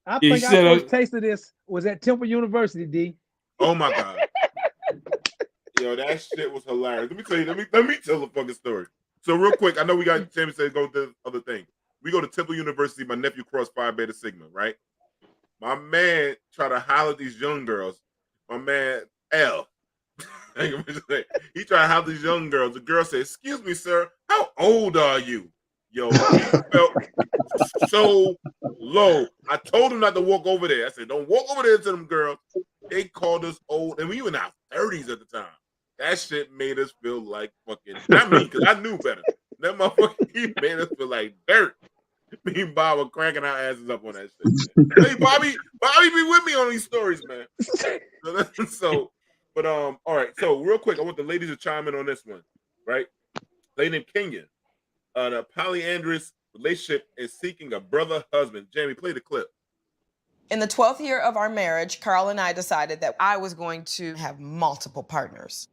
I first tasted this was at Temple University, D. Oh my God. Yo, that shit was hilarious. Let me tell you, let me tell the fucking story. So real quick, I know we got Sammy said go to the other thing. We go to Temple University, my nephew crossed Phi Beta Sigma, right? My man tried to holler at these young girls. My man L. He tried to holler at these young girls. The girl said, "Excuse me, sir, how old are you?" Yo, he felt so low. I told him not to walk over there. I said, "Don't walk over there to them girls." They called us old, and we were in our 30s at the time. That shit made us feel like fucking, not me, because I knew better. That motherfucker, he made us feel like dirt. Me and Bob were cracking our asses up on that shit. Hey, Bobby be with me on these stories, man. All right. So real quick, I want the ladies to chime in on this one, right? Lady named Kenya. the polyandrous relationship is seeking a brother husband. Jamie, play the clip. In the 12th year of our marriage, Carl and I decided that I was going to have multiple partners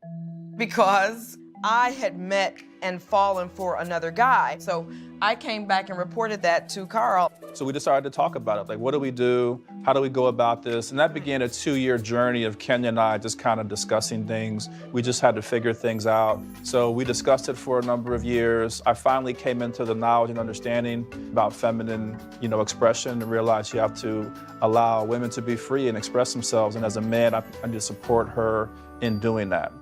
because I had met and fallen for another guy. So I came back and reported that to Carl. So we decided to talk about it. Like, what do we do? How do we go about this? And that began a 2-year journey of Kenya and I just kind of discussing things. We just had to figure things out. So we discussed it for a number of years. I finally came into the knowledge and understanding about feminine, expression, and realized you have to allow women to be free and express themselves. And as a man, I need to support her in doing that.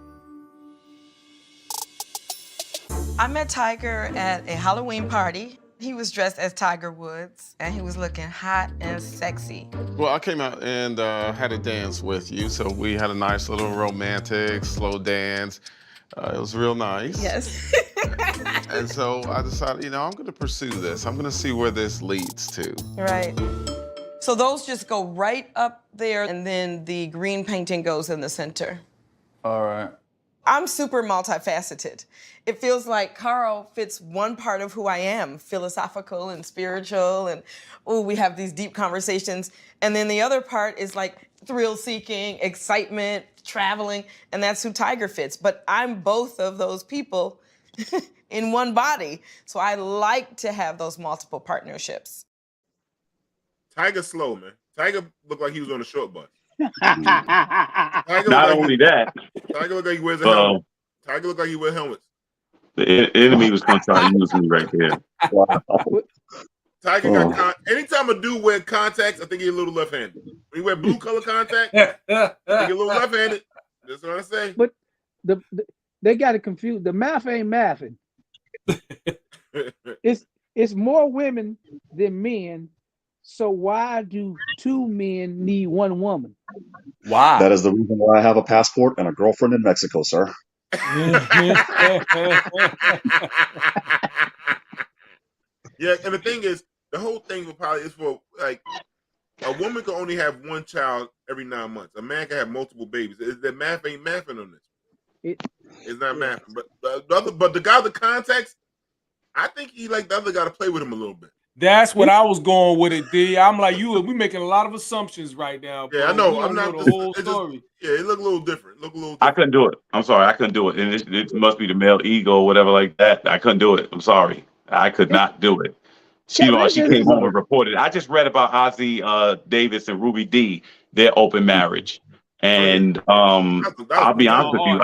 I met Tiger at a Halloween party. He was dressed as Tiger Woods, and he was looking hot and sexy. Well, I came out and had a dance with you, so we had a nice little romantic, slow dance. It was real nice. Yes. And so I decided, I'm going to pursue this. I'm going to see where this leads to. Right. So those just go right up there, and then the green painting goes in the center. All right. I'm super multifaceted. It feels like Carl fits one part of who I am, philosophical and spiritual, and we have these deep conversations. And then the other part is like thrill-seeking, excitement, traveling, and that's who Tiger fits. But I'm both of those people in one body. So I like to have those multiple partnerships. Tiger slow, man. Tiger looked like he was on a short bus. Not only that, Tiger look like he wears a helmet. Tiger look like he wears helmets. The enemy was going to try to use me right there. Tiger got anytime a dude wear contacts, I think he's a little left-handed. When he wear blue color contacts, I think he's a little left-handed. That's what I say. But they got it confused. The math ain't mathing. It's more women than men. So why do 2 men need 1 woman? Wow. That is the reason why I have a passport and a girlfriend in Mexico, sir. Yeah, and the thing is, the whole thing will probably is for like a woman can only have 1 child every 9 months. A man can have multiple babies. Is that math ain't mathing on this? It's not mathing. But the guy with the contacts, I think he like the other guy to play with him a little bit. That's what I was going with it, D. I'm like, we making a lot of assumptions right now. Bro. Yeah, I know. We I'm don't not know the whole story. It looked a little different. I couldn't do it. I'm sorry. I couldn't do it. And it must be the male ego or whatever like that. I couldn't do it. I'm sorry. I could not do it. She came home and reported. I just read about Ozzy Davis and Ruby D, their open marriage. And I'll be honest with you.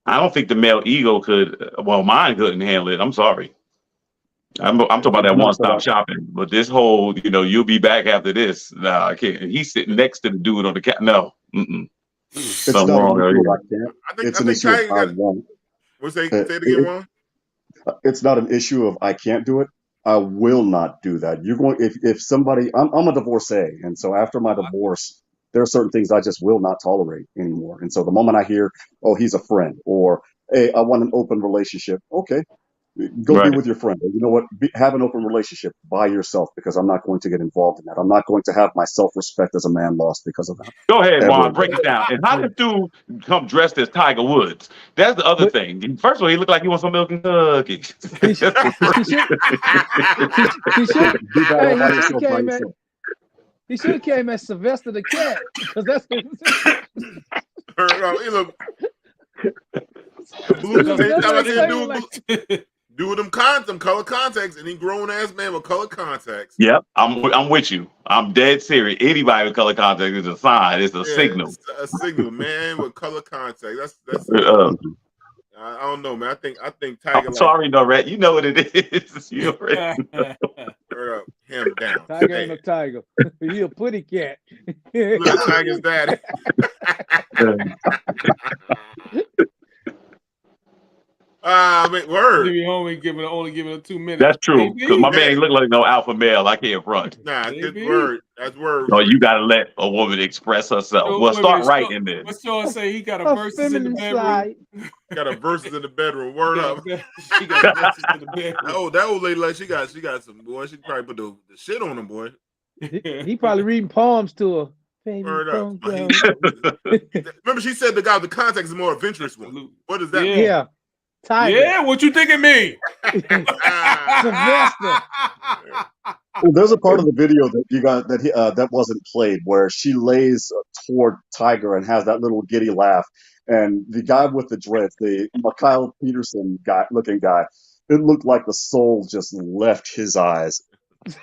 I don't think the male ego could, mine couldn't handle it. I'm sorry. I'm talking about that one-stop shopping, but this whole, you'll be back after this. No, I can't. He's sitting next to the dude on the cat. No, something wrong there. It's an issue of I want. Say it again, Ron. It's not an issue of I can't do it. I will not do that. You're going if somebody. I'm a divorcee, and so after my divorce, there are certain things I just will not tolerate anymore. And so the moment I hear, oh, he's a friend, or hey, I want an open relationship. Okay. Go be with your friend. You know what? Have an open relationship by yourself because I'm not going to get involved in that. I'm not going to have my self-respect as a man lost because of that. Go ahead, Juan. Break it down. And how did dude come dressed as Tiger Woods? That's the other thing. First of all, he looked like he wants some milk and cookies. He should have came as Sylvester the Cat because that's what he looked. Do them color contacts, and he grown ass man with color contacts. Yep, I'm with you. I'm dead serious. Anybody with color contacts is a sign. It's a signal. It's a signal, man, with color contacts. That's. I don't know, man. I think Tiger. I'm sorry, Norette. You know what it is. You already know. Him down. Tiger ain't a tiger. He a putty cat. Look, Tiger's daddy. Word. Jimmy Homie only giving it 2 minutes. That's true. Because my man ain't look like no alpha male. I can't front. Nah, that's word. That's word. No, you gotta let a woman express herself. Well, start right in there. What's Sean say? He got a verses in the bedroom. Got a verses in the bedroom. Word up. She got verses in the bedroom. Oh, that old lady, like she got some boy. She probably put the shit on him, boy. He probably reading poems to her. Word up. Remember, she said the guy with the contacts is a more adventurous one. What does that mean? Yeah. Tiger. Yeah, what you think of me? Sylvester. Well, there's a part of the video that you got that wasn't played where she lays toward Tiger and has that little giddy laugh, and the guy with the dreads, the Mikhail Peterson looking guy, it looked like the soul just left his eyes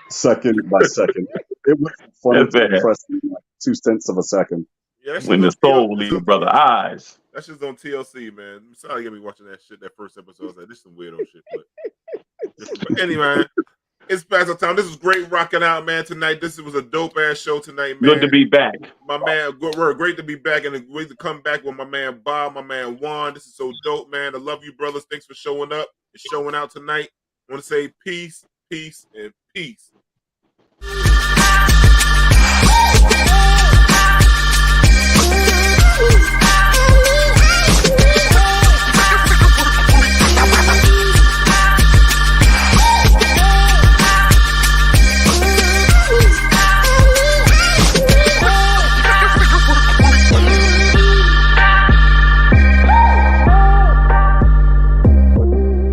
second by second. It was funny That's to bad. impress me in like 2/10 of a second. Yeah, that When the shit's on soul leaves brother eyes. That shit's on TLC, man. I'm sorry you got me watching that shit. That first episode, I was like, this is some weirdo shit. But anyway, it's past our time. This was great rocking out, man. Tonight, this was a dope ass show tonight, man. Good to be back. My man, we're great to be back and great to come back with my man Bob, my man Juan. This is so dope, man. I love you, brothers. Thanks for showing up and showing out tonight. I want to say peace, peace, and peace.